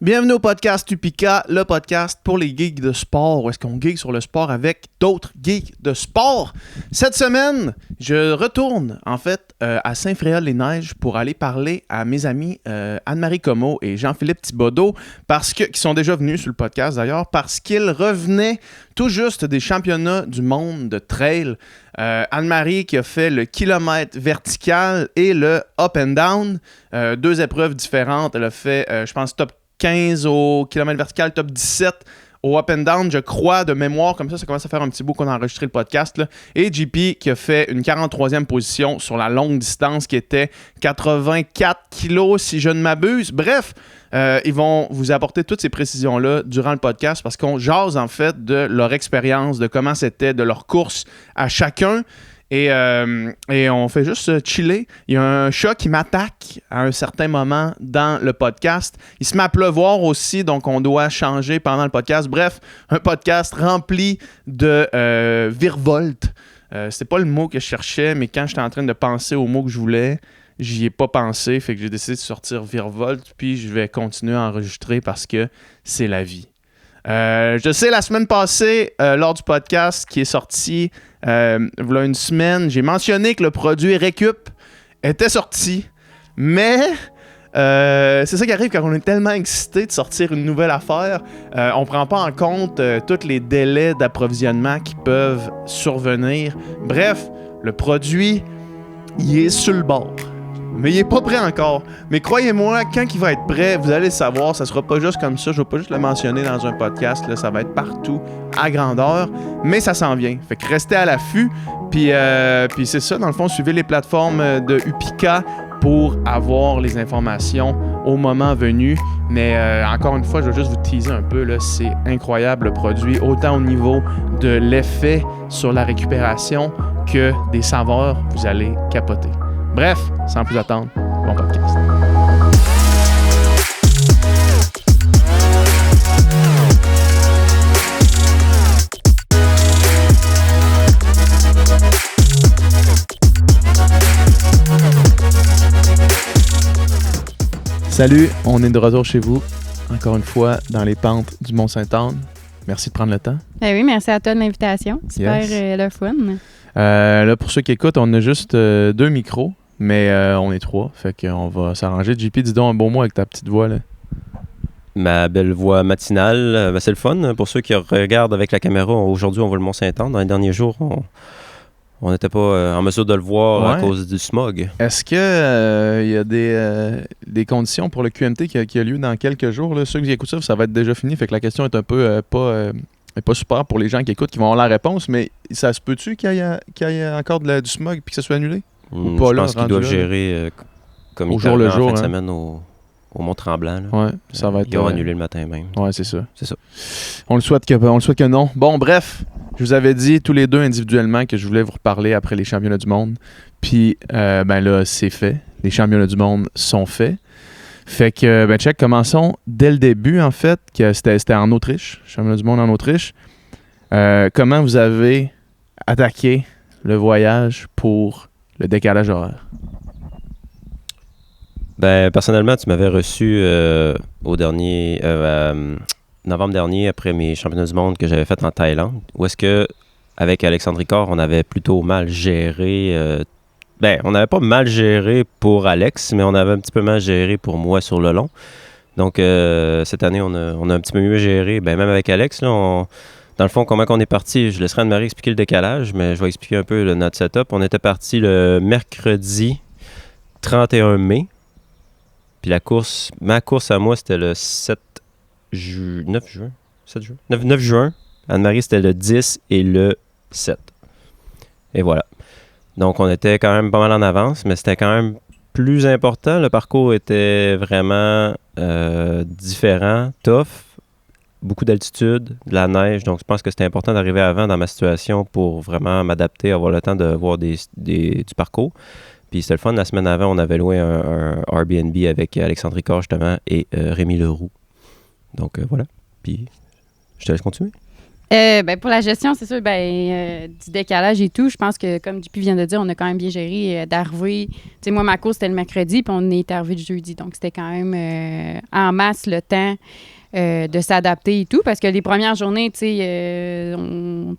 Bienvenue au podcast Upika, le podcast pour les geeks de sport, où est-ce qu'on geek sur le sport avec d'autres geeks de sport. Cette semaine, je retourne en fait à Saint-Fréol-les-Neiges pour aller parler à mes amis Anne-Marie Comeau et Jean-Philippe Thibodeau, qui sont déjà venus sur le podcast d'ailleurs, parce qu'ils revenaient tout juste des championnats du monde de trail. Anne-Marie qui a fait le kilomètre vertical et le up and down, deux épreuves différentes. Elle a fait, je pense, top 15 au kilomètre vertical, top 17 au up and down, je crois, de mémoire. Comme ça commence à faire un petit bout qu'on a enregistré le podcast, là. Et JP qui a fait une 43e position sur la longue distance qui était 84 kilos, si je ne m'abuse. Bref, ils vont vous apporter toutes ces précisions-là durant le podcast parce qu'on jase en fait de leur expérience, de comment c'était, de leur course à chacun. Et on fait juste chiller. Il y a un chat qui m'attaque à un certain moment dans le podcast. Il se met à pleuvoir aussi, donc on doit changer pendant le podcast. Bref, un podcast rempli de virevoltes. C'était pas le mot que je cherchais, mais quand j'étais en train de penser au mot que je voulais, j'y ai pas pensé. Fait que j'ai décidé de sortir virevolte, puis je vais continuer à enregistrer parce que c'est la vie. Je sais, la semaine passée, lors du podcast qui est sorti il y a une semaine, j'ai mentionné que le produit Récup était sorti, mais c'est ça qui arrive quand on est tellement excité de sortir une nouvelle affaire. On ne prend pas en compte tous les délais d'approvisionnement qui peuvent survenir. Bref, le produit, il est sur le bord. Mais il est pas prêt encore. Mais croyez-moi, quand il va être prêt, vous allez le savoir, ça sera pas juste comme ça. Je vais pas juste le mentionner dans un podcast, là, ça va être partout, à grandeur. Mais ça s'en vient. Fait que restez à l'affût. Puis c'est ça, dans le fond, suivez les plateformes de Upika pour avoir les informations au moment venu. Mais encore une fois, je vais juste vous teaser un peu, là, c'est incroyable le produit, autant au niveau de l'effet sur la récupération que des saveurs, vous allez capoter. Bref, sans plus attendre, bon podcast. Salut, on est de retour chez vous, encore une fois, dans les pentes du Mont-Sainte-Anne. Merci de prendre le temps. Oui, merci à toi de l'invitation. Super le fun. Là, pour ceux qui écoutent, on a juste 2 micros. Mais on est 3, fait qu'on va s'arranger. JP, dis donc un bon mot avec ta petite voix, là. Ma belle voix matinale, c'est le fun. Pour ceux qui regardent avec la caméra, aujourd'hui, on voit le Mont-Sainte-Anne. Dans les derniers jours, on n'était pas en mesure de le voir à cause du smog. Est-ce qu'il y a des conditions pour le QMT qui a lieu dans quelques jours, là? Ceux qui écoutent ça va être déjà fini, fait que la question est un peu pas super pour les gens qui écoutent, qui vont avoir la réponse, mais ça se peut-tu qu'il y ait encore du smog puis que ça soit annulé? Je pense qu'ils doivent gérer comme au jour le jour, en fin de semaine au Mont-Tremblant. Ouais, ça va être. Ils ont annulé le matin même. Ouais, c'est ça. On le souhaite que non. Bon, bref, je vous avais dit tous les deux individuellement que je voulais vous reparler après les championnats du monde. Puis, là, c'est fait. Les championnats du monde sont faits. Fait que, check, commençons dès le début, en fait, que c'était en Autriche, championnat du monde en Autriche. Comment vous avez attaqué le voyage pour le décalage horaire? Personnellement, tu m'avais reçu au dernier novembre dernier, après mes championnats du monde que j'avais fait en Thaïlande, où est-ce que, avec Alexandre Ricard, on avait plutôt mal géré. On n'avait pas mal géré pour Alex, mais on avait un petit peu mal géré pour moi sur le long. Donc, cette année, on a un petit peu mieux géré. Même avec Alex, là, dans le fond, comment on est parti, je laisserai Anne-Marie expliquer le décalage, mais je vais expliquer un peu notre setup. On était parti le mercredi 31 mai. Puis ma course à moi, c'était le 9 juin. Anne-Marie, c'était le 10 et le 7. Et voilà. Donc, on était quand même pas mal en avance, mais c'était quand même plus important. Le parcours était vraiment différent, tough. Beaucoup d'altitude, de la neige, donc je pense que c'était important d'arriver avant dans ma situation pour vraiment m'adapter, avoir le temps de voir du parcours. Puis c'était le fun, la semaine avant, on avait loué un Airbnb avec Alexandre Ricard justement et Rémi Leroux. Donc voilà, puis je te laisse continuer. Pour la gestion, c'est sûr, du décalage et tout, je pense que, comme JP vient de dire, on a quand même bien géré d'arriver. Tu sais, moi, ma course, c'était le mercredi, puis on est arrivé le jeudi. Donc, c'était quand même en masse le temps de s'adapter et tout, parce que les premières journées, tu sais,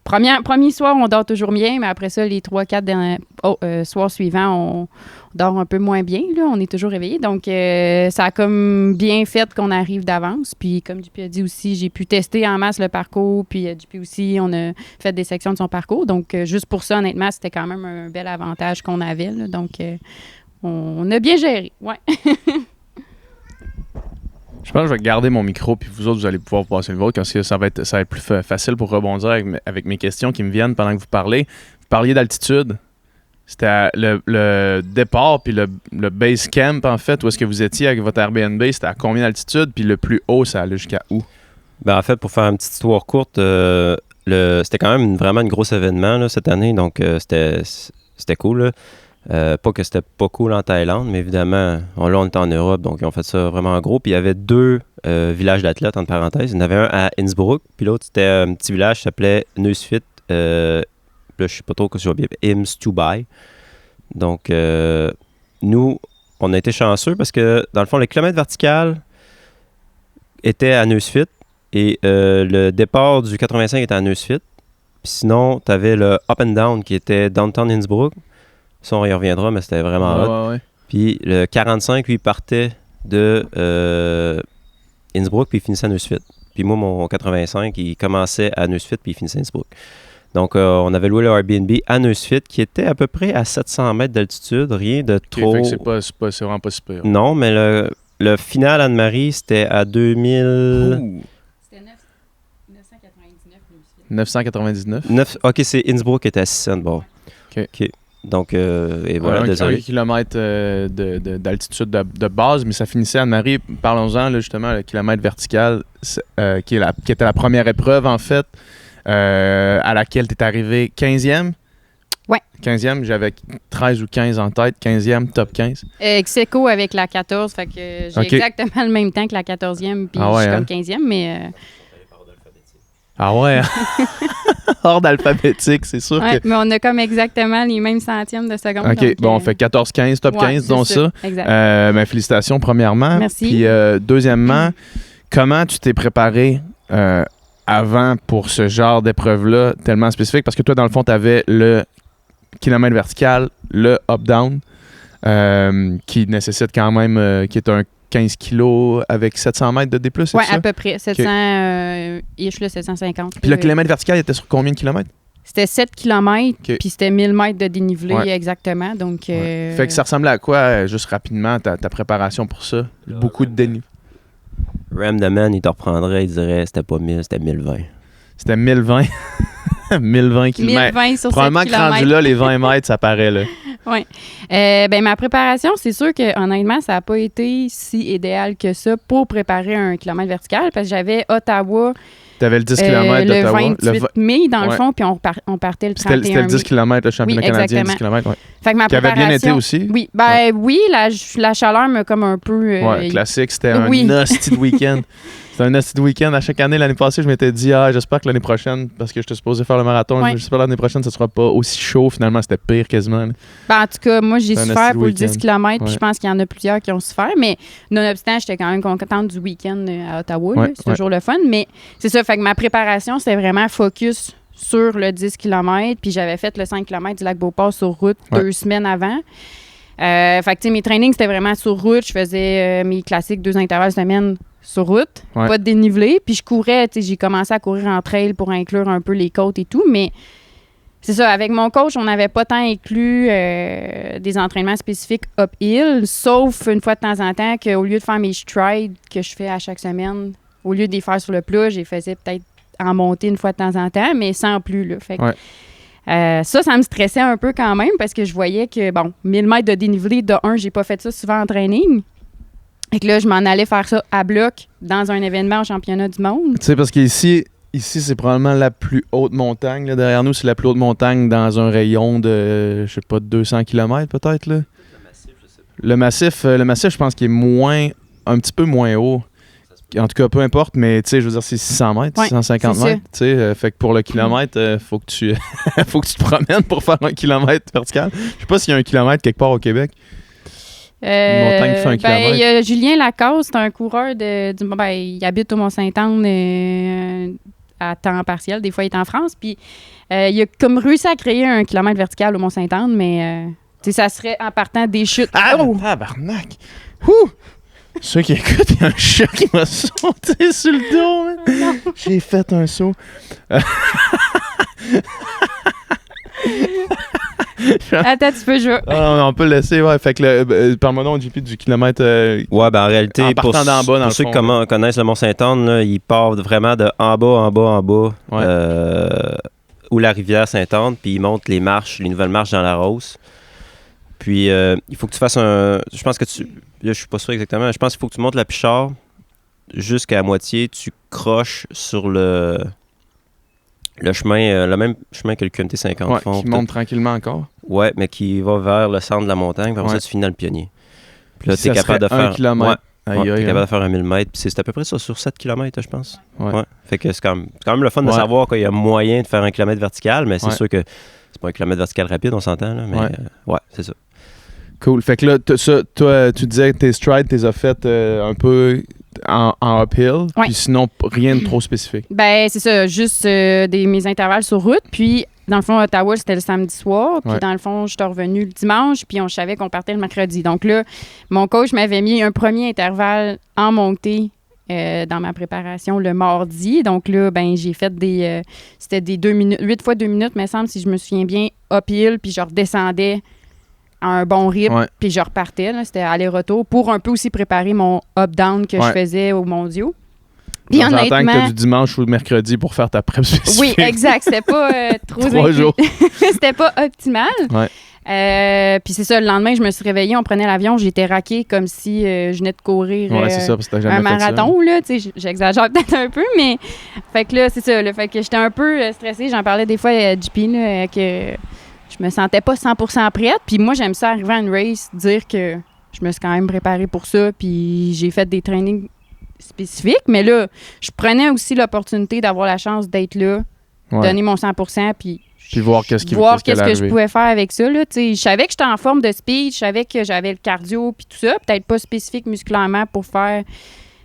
premier soir, on dort toujours bien, mais après ça, les 3-4 soirs suivants, on dort un peu moins bien, là, on est toujours réveillé. Donc, ça a comme bien fait qu'on arrive d'avance. Puis, comme JP a dit aussi, j'ai pu tester en masse le parcours, puis JP aussi, on a fait des sections de son parcours. Donc, juste pour ça, honnêtement, c'était quand même un bel avantage qu'on avait, là. Donc, on a bien géré, ouais. Je pense que je vais garder mon micro, puis vous autres, vous allez pouvoir passer le vôtre, parce que ça va être plus facile pour rebondir avec mes questions qui me viennent pendant que vous parlez. Vous parliez d'altitude. C'était le départ, puis le base camp, en fait, où est-ce que vous étiez avec votre Airbnb, c'était à combien d'altitude, puis le plus haut, ça allait jusqu'à où? En fait, pour faire une petite histoire courte, c'était quand même vraiment un gros événement là, cette année, donc c'était cool, là. Pas que c'était pas cool en Thaïlande, mais évidemment, on était en Europe, donc ils ont fait ça vraiment en gros. Puis il y avait 2 villages d'athlètes, entre parenthèses. Il y en avait un à Innsbruck, puis l'autre, c'était un petit village qui s'appelait Neuschwidt. Là, je sais pas trop que je vais bien. Imstubai. Donc, nous, on a été chanceux parce que, dans le fond, le kilomètre vertical était à Neuschwidt et le départ du 85 était à Neuschwidt. Puis sinon, tu avais le up and down qui était downtown Innsbruck. Ça, on y reviendra, mais c'était vraiment hot. Ouais. Puis le 45, lui, partait de Innsbruck, puis il finissait à Neuschwidt. Puis moi, mon 85, il commençait à Neuschwidt, puis il finissait à Innsbruck. Donc, on avait loué le Airbnb à Neuschwidt, qui était à peu près à 700 mètres d'altitude, rien de trop... Fait que c'est vraiment pas super. Non, mais le final Anne-Marie, c'était à 2000... C'était 999. OK, c'est Innsbruck qui était à 600 bon. OK. Donc, et voilà, désolé. 1 kilomètre d'altitude de base, mais ça finissait, Anne-Marie, parlons-en, là, justement, le kilomètre vertical, qui était la première épreuve, en fait, à laquelle tu es arrivé 15e. Ouais. 15e, j'avais 13 ou 15 en tête, 15e, top 15. Ex-aequo avec la 14, fait que j'ai exactement le même temps que la 14e, puis je suis comme 15e, mais... Ah ouais, ordre alphabétique, c'est sûr ouais, que... mais on a comme exactement les mêmes centièmes de seconde. OK, donc, on fait 14-15, top 15, disons ça. Exact. Félicitations, premièrement. Merci. Puis, deuxièmement, comment tu t'es préparé avant pour ce genre d'épreuve-là tellement spécifique? Parce que toi, dans le fond, tu avais le kilomètre vertical, le up-down, qui nécessite quand même, qui est un 15 kilos avec 700 mètres de D+, c'est ça? Oui, à peu près. 700, ish, 750. Puis le kilomètre vertical était sur combien de kilomètres? C'était 7 km, puis c'était 1000 mètres de dénivelé exactement. Donc, Fait que ça ressemblait à quoi, juste rapidement, ta préparation pour ça? Beaucoup de dénivelé. Ram the Man, il te reprendrait, il dirait c'était pas 1000, c'était 1020. C'était 1020. 1020 km. 1020 sur 7 probablement que rendu là, les 20 mètres, ça paraît là. Oui. Ma préparation, c'est sûr que honnêtement, ça n'a pas été si idéal que ça pour préparer un kilomètre vertical parce que j'avais Ottawa. Tu avais le 10 km d'Ottawa. Le 28 mai, dans le fond, puis on partait le 31 mai. C'était le 10 km, le championnat canadien, 10 km. Ouais. Fait que ma qui avait bien été aussi. Oui, oui, la chaleur m'a comme un peu... classique, c'était un hostie de week-end. C'était un hostie de week-end. À chaque année, l'année passée, je m'étais dit, j'espère que l'année prochaine, parce que j'étais supposé faire le marathon, j'espère que l'année prochaine, ça ne sera pas aussi chaud. Finalement, c'était pire quasiment. En tout cas, moi, j'ai souffert pour le 10 km, puis je pense qu'il y en a plusieurs qui ont souffert, mais nonobstant, j'étais quand même contente du week-end à Ottawa. C'est toujours le fun, mais c'est ça, fait que ma préparation, c'était vraiment focus sur le 10 km, puis j'avais fait le 5 km du lac Beauport sur route 2 semaines avant. Fait que, mes trainings, c'était vraiment sur route. Je faisais mes classiques 2 intervalles semaine sur route, pas de dénivelé. Puis je courais, j'ai commencé à courir en trail pour inclure un peu les côtes et tout, mais c'est ça, avec mon coach, on n'avait pas tant inclus des entraînements spécifiques uphill, sauf une fois de temps en temps qu'au lieu de faire mes strides que je fais à chaque semaine, au lieu de les faire sur le plat, je les faisais peut-être en montée une fois de temps en temps, mais sans plus, là. Fait que, ça me stressait un peu quand même parce que je voyais que, 1000 mètres de dénivelé, de 1, j'ai pas fait ça souvent en training. Et que là, je m'en allais faire ça à bloc dans un événement au championnat du monde. Tu sais, parce qu'ici, c'est probablement la plus haute montagne. Là. Derrière nous, c'est la plus haute montagne dans un rayon de, 200 km peut-être. Là. Le massif, je pense qu'il est un petit peu moins haut. en tout cas, peu importe, mais tu sais, je veux dire, c'est 600 mètres, 650 mètres. Tu sais, fait que pour le kilomètre, faut que tu faut que tu te promènes pour faire 1 kilomètre vertical. Je sais pas s'il y a 1 kilomètre quelque part au Québec. Une montagne qui fait 1 kilomètre. Il y a Julien Lacasse, c'est un coureur il habite au Mont-Sainte-Anne à temps partiel. Des fois, il est en France. Puis il a comme réussi à créer 1 kilomètre vertical au Mont-Sainte-Anne, mais ça serait en partant des chutes. Ah, tabarnak! Ouh! Ceux qui écoutent, il y a un chat qui m'a sauté sur le dos. J'ai fait un saut. Attends, tu peux jouer. On peut le laisser, ouais. Fait que parle-moi donc, JP, du kilomètre. Ouais, ben en réalité, en partant d'en bas, pour ceux qui connaissent le Mont-Sainte-Anne, là, il part vraiment de en bas, ouais. Où la rivière Sainte-Anne, puis il monte les nouvelles marches dans la Rose. Puis il faut que tu fasses je pense que là, je suis pas sûr exactement. Je pense qu'il faut que tu montes la Pichard jusqu'à la moitié. Tu croches sur le chemin, le même chemin que le QMT 50. Ouais, qui monte tranquillement encore. Ouais, mais qui va vers le centre de la montagne. Puis après ça, tu finis dans le Pionnier. Puis là, tu es capable de faire 1 kilomètre. Ouais, tu es capable de faire 1 000 mètres. Puis c'est à peu près ça, sur 7 km, je pense. Ouais. Fait que c'est quand même le fun de savoir qu'il y a moyen de faire 1 kilomètre vertical, mais c'est sûr que c'est pas 1 kilomètre vertical rapide, on s'entend. Là, mais c'est ça. Cool. Fait que là, toi, tu disais que tes strides, tu les as faites un peu en uphill, puis sinon, rien de trop spécifique. Ben, c'est ça, juste mes intervalles sur route, puis dans le fond, Ottawa, c'était le samedi soir, puis dans le fond, j'étais revenu le dimanche, puis on savait qu'on partait le mercredi. Donc là, mon coach m'avait mis un premier intervalle en montée dans ma préparation le mardi. Donc là, ben j'ai fait c'était des 2 minutes, 8 fois 2 minutes, me semble, si je me souviens bien, uphill, puis je redescendais à un bon rythme, puis je repartais. Là, c'était aller-retour pour un peu aussi préparer mon up-down que je faisais aux mondiaux. Puis honnêtement, que tu as du dimanche ou le mercredi pour faire ta prep spécifique. Oui, exact. C'était pas trop 3 jours. C'était pas optimal. Ouais. Puis c'est ça, le lendemain, je me suis réveillée, on prenait l'avion, j'étais raquée comme si je venais de courir c'est ça, parce que t'as jamais un marathon. Là, j'exagère peut-être un peu, mais fait que là, c'est ça. Là, fait que j'étais un peu stressée. J'en parlais des fois à JP là, que je me sentais pas 100% prête. Puis moi, j'aime ça arriver à une race, dire que je me suis quand même préparée pour ça, puis j'ai fait des trainings spécifiques. Mais là, je prenais aussi l'opportunité d'avoir la chance d'être là, donner mon 100%, puis voir qu'est-ce que je pouvais faire avec ça. Là. Je savais que j'étais en forme de speed, je savais que j'avais le cardio, puis tout ça. Peut-être pas spécifique musculairement pour faire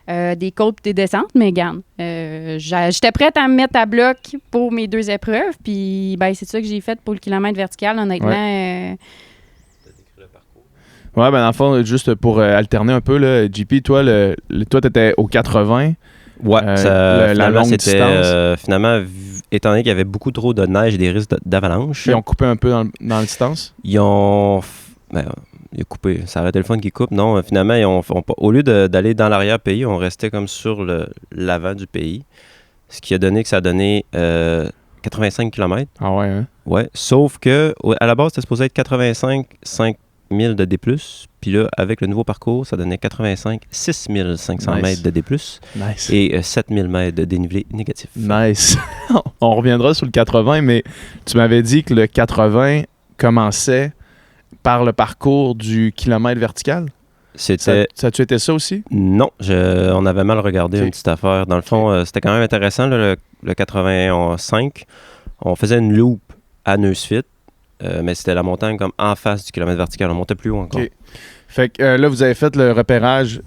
des côtes et des descentes, mais garde. J'étais prête à me mettre à bloc pour mes 2 épreuves, puis ben, c'est ça que j'ai fait pour le kilomètre vertical, honnêtement. Ouais, ben dans le fond, juste pour alterner un peu, là, JP, toi, toi, t'étais au 80. Ouais, la longue distance. Finalement, étant donné qu'il y avait beaucoup trop de neige et des risques d'avalanche. Ils ont coupé un peu dans la distance? Ils ont coupé. Ça arrêtait le fun qu'ils coupent. Non, finalement, au lieu d'aller dans l'arrière-pays, on restait comme sur l'avant du pays. Ce qui a donné que ça a donné 85 km. Ah ouais, hein? Ouais, sauf que à la base, c'était supposé être 85 5000 de D+. Puis là, avec le nouveau parcours, ça donnait 6500 mètres de D+. Nice. Et 7000 mètres de dénivelé négatif. Nice. On reviendra sur le 80, mais tu m'avais dit que le 80 commençait par le parcours du kilomètre vertical? Ça a-tu été ça aussi? Non, on avait mal regardé une petite affaire. Dans le fond, c'était quand même intéressant, là, le 85. On faisait une loupe à Neusfit, mais c'était la montagne comme en face du kilomètre vertical. On montait plus haut encore. Okay. Fait que là, vous avez fait le repérage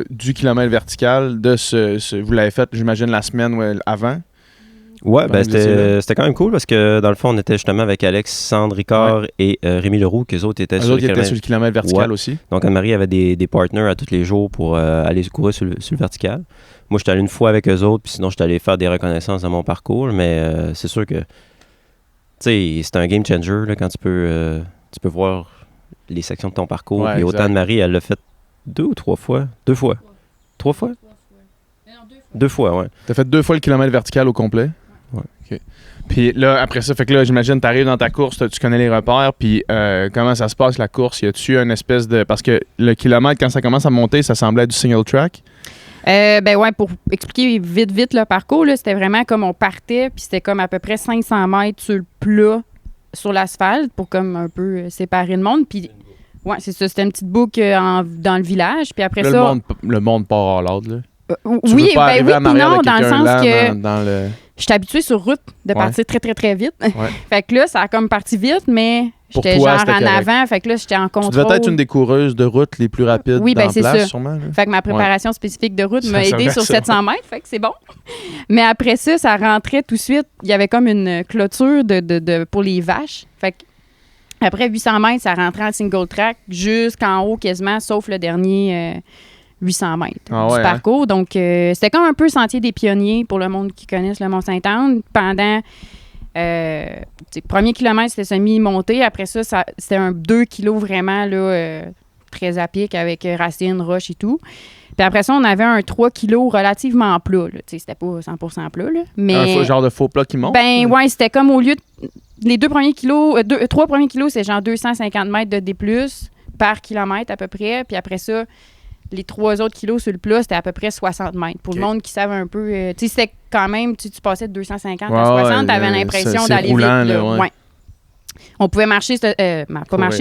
du kilomètre vertical. Vous l'avez fait, j'imagine, la semaine avant? Ouais, ben c'était quand même cool parce que dans le fond, on était justement avec Alex, Sandre Ricard et Rémi Leroux, qu'eux autres étaient sur le kilomètre vertical aussi. Donc Anne-Marie avait des partners à tous les jours pour aller courir sur le vertical. Moi, j'étais allé une fois avec eux autres, puis sinon, j'étais allé faire des reconnaissances dans mon parcours, mais c'est sûr que, tu sais, c'est un game changer là, quand tu peux voir les sections de ton parcours. Ouais, et autant Anne-Marie, elle l'a fait 2 ou 3 fois? 2 fois. 3 fois? 2 fois, ouais. T'as fait 2 fois le kilomètre vertical au complet? Ouais. OK. Puis là, après ça, fait que là, j'imagine, t'arrives dans ta course, tu connais les repères, puis comment ça se passe, la course? Y a-tu une espèce de... Parce que le kilomètre, quand ça commence à monter, ça semblait être du single track? Ben ouais, pour expliquer vite le parcours, là, c'était vraiment comme on partait, puis c'était comme à peu près 500 mètres sur le plat, sur l'asphalte, pour comme un peu séparer le monde. Puis, ouais, c'est ça, c'était une petite boucle dans le village, puis après là, ça... Le monde part à l'ordre, là. Oui, ben oui, puis non, dans le sens que dans le... je suis habituée sur route de partir très, très, très vite. Fait que là, ça a comme parti vite, mais j'étais genre en avant. Fait que là, j'étais en contrôle. Tu devais être une des coureuses de route les plus rapides dans la place, sûrement. Là. Fait que ma préparation spécifique de route m'a aidé sur 700 mètres. Fait que c'est bon. Mais après ça rentrait tout de suite. Il y avait comme une clôture pour les vaches. Fait que après 800 mètres, ça rentrait en single track jusqu'en haut quasiment, sauf le dernier 800 mètres du parcours. Donc, c'était comme un peu sentier des pionniers pour le monde qui connaisse le Mont-Sainte-Anne. Pendant premier kilomètre, c'était semi-monté. Après ça, c'était un 2 kilos vraiment là, très à pic avec racines, roches et tout. Puis après ça, on avait un 3 kilos relativement plat. C'était pas 100% plat. Là, mais un genre de faux plat qui monte? Ben ouais, c'était comme au lieu de... Les 3 premiers kilos, c'est genre 250 mètres de D+, par kilomètre à peu près. Puis après ça, les 3 autres kilos sur le plat, c'était à peu près 60 mètres. Pour le monde qui savait un peu... tu sais, c'était quand même... Tu passais de 250 à 60, t'avais l'impression d'aller roulant, vite. Là, ouais. On pouvait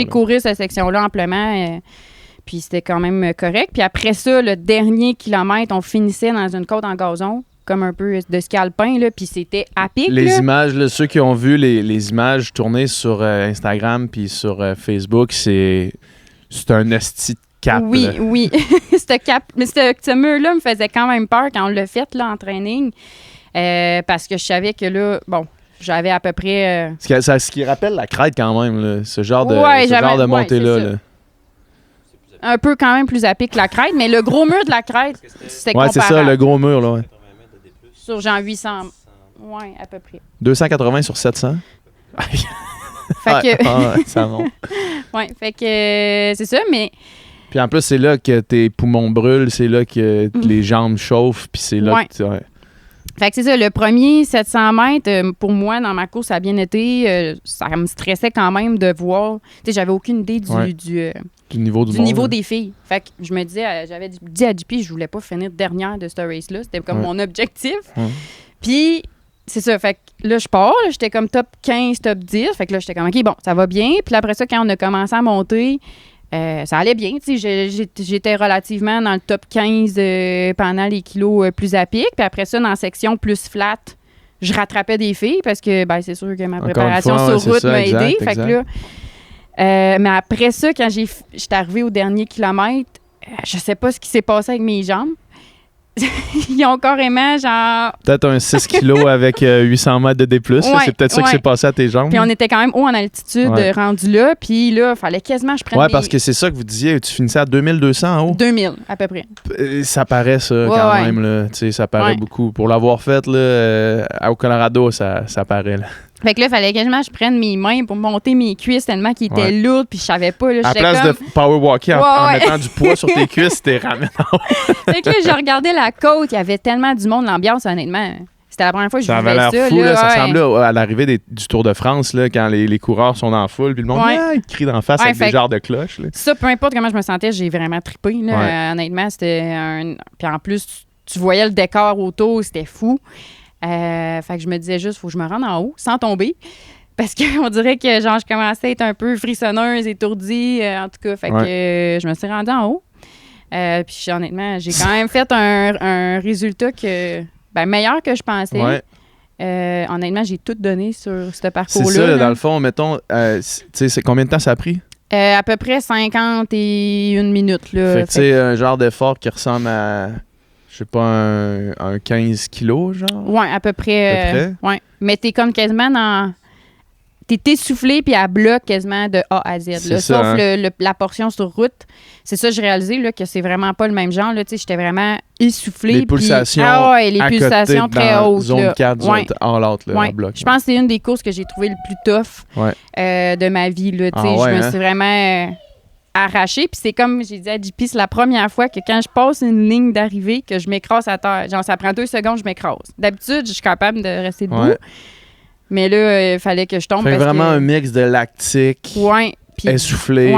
courir cette section-là amplement. Puis c'était quand même correct. Puis après ça, le dernier kilomètre, on finissait dans une côte en gazon, comme un peu de ski alpin, là, puis c'était à pic. Les images, là, ceux qui ont vu les images tournées sur Instagram puis sur Facebook, c'est un esti de cap. Oui, là. oui. Mais ce mur-là me faisait quand même peur quand on l'a fait là, en training, parce que je savais que là, bon, j'avais à peu près... Ce qui rappelle la crête quand même, là, ce genre de montée-là. Là. Un peu quand même plus à pic que la crête, mais le gros mur de la crête, c'est comparable. Ouais, c'est ça, le gros mur, là, ouais. Sur genre 800, ouais, à peu près. 280 sur 700. Fait que... ça monte. Ouais, fait que c'est ça, mais... Puis en plus, c'est là que tes poumons brûlent, c'est là que les jambes chauffent, puis c'est là que... Ouais. Fait que c'est ça, le premier 700 mètres, pour moi, dans ma course, ça a bien été. Ça me stressait quand même de voir... Tu sais, j'avais aucune idée du niveau des filles. Fait que je me disais, j'avais dit à JP, je voulais pas finir dernière de cette race-là. C'était comme mon objectif. Puis, c'est ça. Fait que là, je pars. Là, j'étais comme top 15, top 10. Fait que là, j'étais comme, OK, bon, ça va bien. Puis après ça, quand on a commencé à monter, ça allait bien. Tu sais, j'étais relativement dans le top 15 pendant les kilos plus à pic. Puis après ça, dans la section plus flat, je rattrapais des filles parce que, ben, c'est sûr que ma préparation sur route m'a aidé. Fait que là... mais après ça, quand j'étais arrivée au dernier kilomètre, je sais pas ce qui s'est passé avec mes jambes. Ils ont carrément genre... Peut-être un 6 kilos avec 800 mètres de D+. C'est peut-être ça qui s'est passé à tes jambes. Puis on était quand même haut en altitude, rendu là. Puis là, il fallait quasiment que je prenne parce que c'est ça que vous disiez. Tu finissais à 2200 en haut? 2000, à peu près. Ça paraît ça quand même. Là. Ça paraît beaucoup. Pour l'avoir fait là, au Colorado, ça paraît. Là. Fait que là, il fallait quasiment que je prenne mes mains pour monter mes cuisses tellement qu'ils étaient lourdes, puis je savais pas. Là, à place de power walker en mettant du poids sur tes cuisses, t'es ramène en haut. Fait que là, je regardais la côte, il y avait tellement du monde, l'ambiance, honnêtement. C'était la première fois que je vivais ça. Ça avait l'air fou, là, ça ressemblait à l'arrivée du Tour de France, là, quand les coureurs sont dans la foule, puis le monde il crie d'en face avec des genres de cloches. Là. Ça, peu importe comment je me sentais, j'ai vraiment trippé. Là. Honnêtement, c'était Puis en plus, tu voyais le décor autour, c'était fou. Fait que je me disais juste, faut que je me rende en haut sans tomber. Parce qu'on dirait que genre, je commençais à être un peu frissonneuse, étourdie, en tout cas. Fait que je me suis rendue en haut. Puis honnêtement, j'ai quand même fait un résultat meilleur que je pensais. Honnêtement, j'ai tout donné sur ce parcours-là. C'est ça, là. Dans le fond, mettons, c'est combien de temps ça a pris? À peu près 51 minutes. Là, fait que tu sais, un genre d'effort qui ressemble à... Je sais pas, un 15 kilos, genre? Oui, à peu près. Ouais. Mais t'es comme quasiment dans... T'es essoufflé puis à bloc quasiment de A à Z. Là. Ça, sauf la portion sur route. C'est ça que j'ai réalisé, là, que c'est vraiment pas le même genre. Là. J'étais vraiment essoufflée. Les pulsations les pulsations très hautes. Zone 4, en l'autre, en bloc. Je pense que c'est une des courses que j'ai trouvées le plus tough de ma vie. Là. Je me suis vraiment... arraché, puis c'est comme j'ai dit à JP, c'est la première fois que quand je passe une ligne d'arrivée que je m'écrase à terre. Genre, ça prend 2 secondes, je m'écrase. D'habitude, je suis capable de rester debout. Mais là, il fallait que je tombe. Fait vraiment un mix de lactique, puis essoufflé,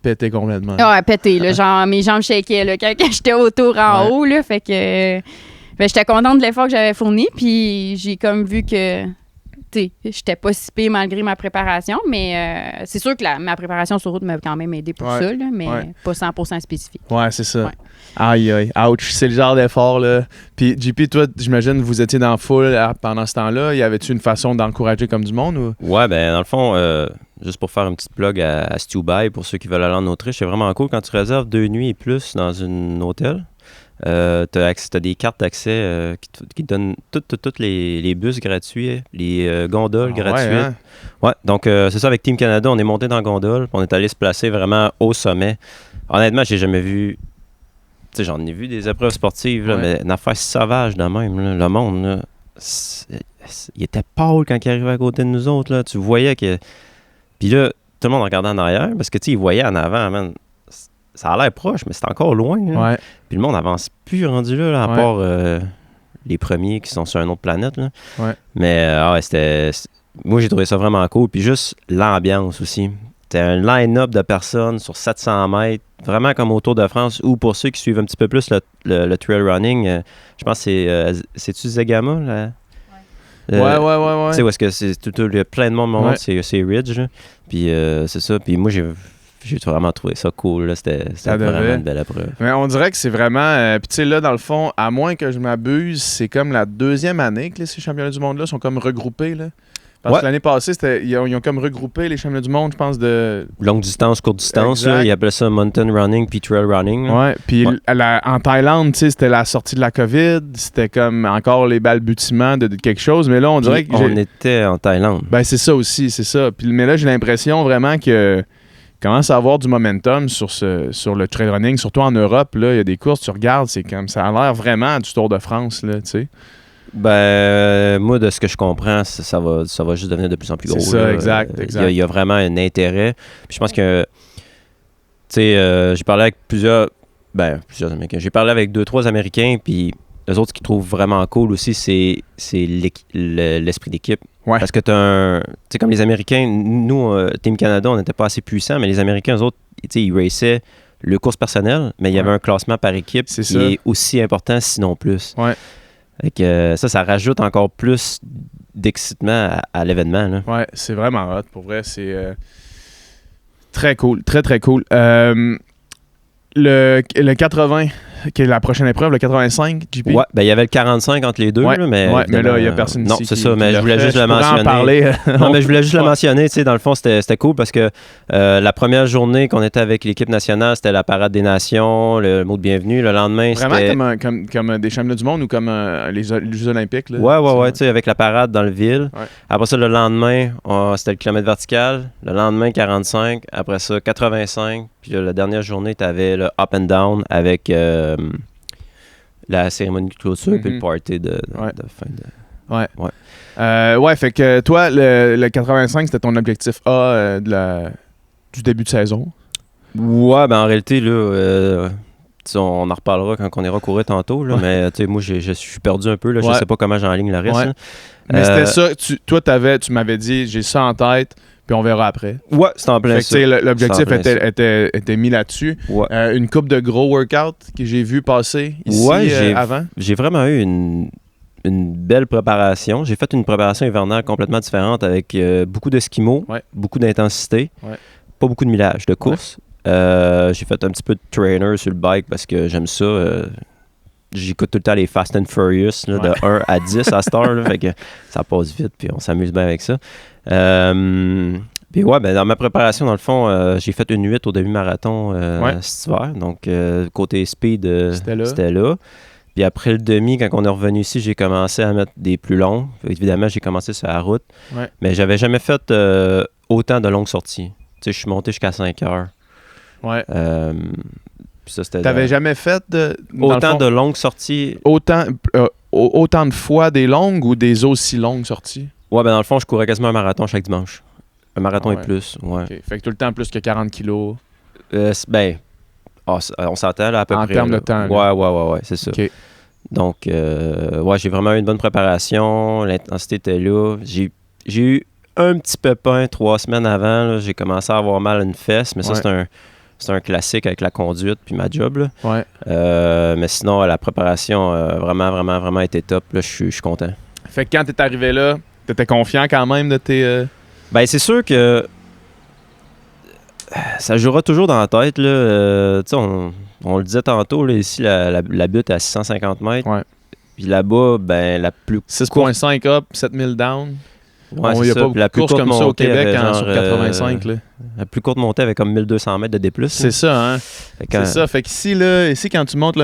pété complètement. Pété, là, genre mes jambes shakaient là, quand j'étais autour en haut, là, fait que j'étais contente de l'effort que j'avais fourni, puis j'ai comme vu que j'étais pas si pire malgré ma préparation, mais c'est sûr que ma préparation sur route m'a quand même aidé pour ça, là, mais pas 100% spécifique. Ouais, c'est ça. Ouais. Aïe, aïe, ouch, c'est le genre d'effort, là. Puis, JP, toi, j'imagine, vous étiez dans la foule pendant ce temps-là. Y avait-tu une façon d'encourager comme du monde? Ou? Ouais, ben dans le fond, juste pour faire une petite plug à Stubai, pour ceux qui veulent aller en Autriche, c'est vraiment cool quand tu réserves 2 nuits et plus dans un hôtel. T'as des cartes d'accès qui te donnent tous les bus gratuits, les gondoles gratuites. Ouais, hein? Ouais, donc c'est ça, avec Team Canada, on est monté dans la gondole, on est allé se placer vraiment au sommet. Honnêtement, j'ai jamais vu... Tu sais, j'en ai vu des épreuves sportives, là, mais une affaire sauvage de même. Là, le monde, là, il était pâle quand il arrivait à côté de nous autres. Là. Tu voyais que... Puis là, tout le monde regardait en arrière, parce que, tu sais, il voyait en avant, man. Ça a l'air proche, mais c'est encore loin. Là. Ouais. Puis le monde avance plus rendu là à part les premiers qui sont sur une autre planète. Là. Ouais. Mais c'était... Moi, j'ai trouvé ça vraiment cool. Puis juste l'ambiance aussi. C'était un line-up de personnes sur 700 mètres, vraiment comme au Tour de France, ou pour ceux qui suivent un petit peu plus le trail running, je pense que c'est-tu Zegama? Là? Ouais. Tu sais, où est-ce que c'est il y a plein de monde, c'est Ridge. Là. Puis c'est ça. Puis moi, j'ai vraiment trouvé ça cool. Là. C'était vraiment une belle épreuve. Mais on dirait que c'est vraiment... Puis tu sais, là, dans le fond, à moins que je m'abuse, c'est comme la 2e année que ces championnats du monde-là sont comme regroupés, là. Parce que l'année passée, ils ont comme regroupé les championnats du monde, je pense, de... Longue distance, courte distance. Là, ils appelaient ça mountain running puis trail running. Là. Ouais, puis en Thaïlande, tu sais, c'était la sortie de la COVID. C'était comme encore les balbutiements de quelque chose. Mais là, on dirait que... On était en Thaïlande. Ben, c'est ça aussi, c'est ça. Puis, mais là, j'ai l'impression vraiment que... commence à avoir du momentum sur le trail running, surtout en Europe. Là, il y a des courses, tu regardes, c'est comme ça a l'air vraiment du Tour de France, là, tu sais. Ben, moi, de ce que je comprends, ça va juste devenir de plus en plus gros. C'est ça, exact. Il y a vraiment un intérêt. Puis je pense que, tu sais, j'ai parlé avec plusieurs Américains. J'ai parlé avec 2-3 Américains, puis les autres qui trouvent vraiment cool aussi, c'est l'esprit d'équipe. Ouais. Parce que tu sais, comme les Américains, nous, Team Canada, on n'était pas assez puissants, mais les Américains, eux autres, tu sais, ils raceaient le course personnelle, mais il y avait un classement par équipe qui est aussi important, sinon plus. Ouais. Fait que ça rajoute encore plus d'excitement à l'événement. Là. Ouais, c'est vraiment hot. Pour vrai, c'est très cool. Très, très cool. Le 80, qui est la prochaine épreuve, le 85, JP? Ouais, ben il y avait le 45 entre les deux, là, mais là, il n'y a personne non, ici. Non, c'est ça, mais je voulais juste le mentionner. Non, mais je voulais juste le mentionner, tu sais, dans le fond, c'était cool parce que la première journée qu'on était avec l'équipe nationale, c'était la parade des nations, le mot de bienvenue. Le lendemain, c'était... Vraiment comme des championnats du monde ou comme les Jeux olympiques, là? Ouais, tu sais, avec la parade dans le ville. Ouais. Après ça, le lendemain, c'était le kilomètre vertical. Le lendemain, 45. Après ça, 85. Puis là, la dernière journée, tu avais le up and down avec la cérémonie de clôture puis le party de fin de... Ouais, fait que toi, le 85, c'était ton objectif A du début de saison? Ouais, ben en réalité, là... on en reparlera quand on ira courir tantôt, là, mais moi, je suis perdu un peu. Là, je sais pas comment j'enligne le reste. Ouais. Mais c'était ça, toi, tu m'avais dit, j'ai ça en tête, puis on verra après. Ouais, c'est en plein ça. L'objectif était mis là-dessus. Ouais. Une couple de gros workouts que j'ai vu passer ici avant. J'ai vraiment eu une belle préparation. J'ai fait une préparation hivernale complètement différente avec beaucoup d'esquimaux, beaucoup d'intensité, pas beaucoup de millage, de course. J'ai fait un petit peu de trainer sur le bike parce que j'aime ça. J'écoute tout le temps les Fast and Furious là, de 1 à 10 à cette heure. Là, fait que ça passe vite puis on s'amuse bien avec ça. Puis ouais, ben, dans ma préparation, dans le fond, j'ai fait une 8 au demi-marathon cet hiver. Donc, côté speed, c'était là. Puis après le demi, quand on est revenu ici, j'ai commencé à mettre des plus longs. Évidemment, j'ai commencé sur la route. Ouais. Mais j'avais jamais fait autant de longues sorties. Tu sais, je suis monté jusqu'à 5 heures. Ouais. T'avais jamais fait autant de longues sorties? Autant de fois des longues ou des aussi longues sorties? Ouais, ben dans le fond, je courais quasiment un marathon chaque dimanche. Un marathon et plus, ouais. Okay. Fait que tout le temps plus que 40 kilos? On s'entend là à peu près. En termes de temps? Ouais, c'est ça. Okay. Donc, j'ai vraiment eu une bonne préparation. L'intensité était là. J'ai eu un petit pépin 3 semaines avant. Là. J'ai commencé à avoir mal à une fesse, mais ça, c'est un classique avec la conduite puis ma job. Là. Ouais. Mais sinon, la préparation a vraiment été top. Là, je suis content. Fait que quand t'es arrivé là, T'étais confiant quand même de tes... Ben, c'est sûr que ça jouera toujours dans la tête. Là. On le disait tantôt, là, ici, la butte est à 650 mètres. Ouais. Puis là-bas, ben, la plus 6.5 up, 7000 down. Ouais, il n'y a pas la plus course courte comme ça au montée Québec genre, sur 85. Là. La plus courte montée avait comme 1200 mètres de D+. C'est ça, hein? C'est ça. Fait qu'ici, quand tu montes...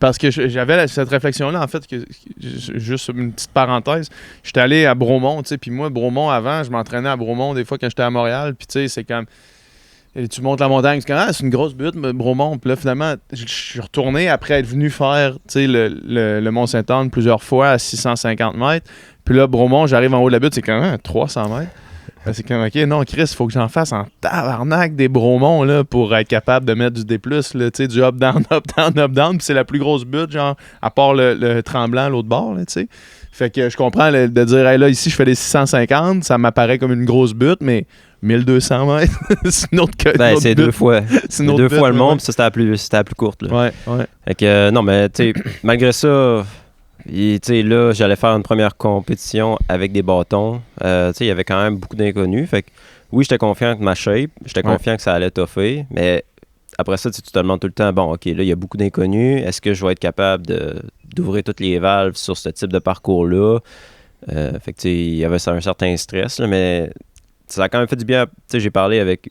Parce que j'avais cette réflexion-là, en fait, juste une petite parenthèse. J'étais allé à Bromont, tu sais, puis moi, Bromont, avant, je m'entraînais à Bromont des fois quand j'étais à Montréal, puis tu sais, c'est comme... Et tu montes la montagne, c'est une grosse butte, Bromont. Puis là, finalement, je suis retourné après être venu faire le Mont-Saint-Anne plusieurs fois à 650 mètres. Puis là, Bromont, j'arrive en haut de la butte, c'est quand même 300 mètres. C'est comme, OK, non, Chris, il faut que j'en fasse en tabarnak des Bromont là, pour être capable de mettre du D+, là, du up-down, up-down, up-down. Puis c'est la plus grosse butte, genre, à part le Tremblant, l'autre bord, tu sais. Fait que je comprends de dire, hey, là, ici, je fais des 650, ça m'apparaît comme une grosse butte, mais 1200 mètres, c'est une autre ben, c'est deux fois. C'est deux fois le monde, puis ça, c'était la plus courte. Là. Ouais. Fait que, non, mais, tu sais, malgré ça, là, j'allais faire une première compétition avec des bâtons. Tu sais, il y avait quand même beaucoup d'inconnus. Fait que, oui, j'étais confiant avec ma shape, j'étais confiant que ça allait toffer, mais après ça, tu te demandes tout le temps, bon, OK, là, il y a beaucoup d'inconnus. Est-ce que je vais être capable d'ouvrir toutes les valves sur ce type de parcours-là? Fait que, tu sais, il y avait un certain stress, là, mais ça a quand même fait du bien. Tu sais, j'ai parlé avec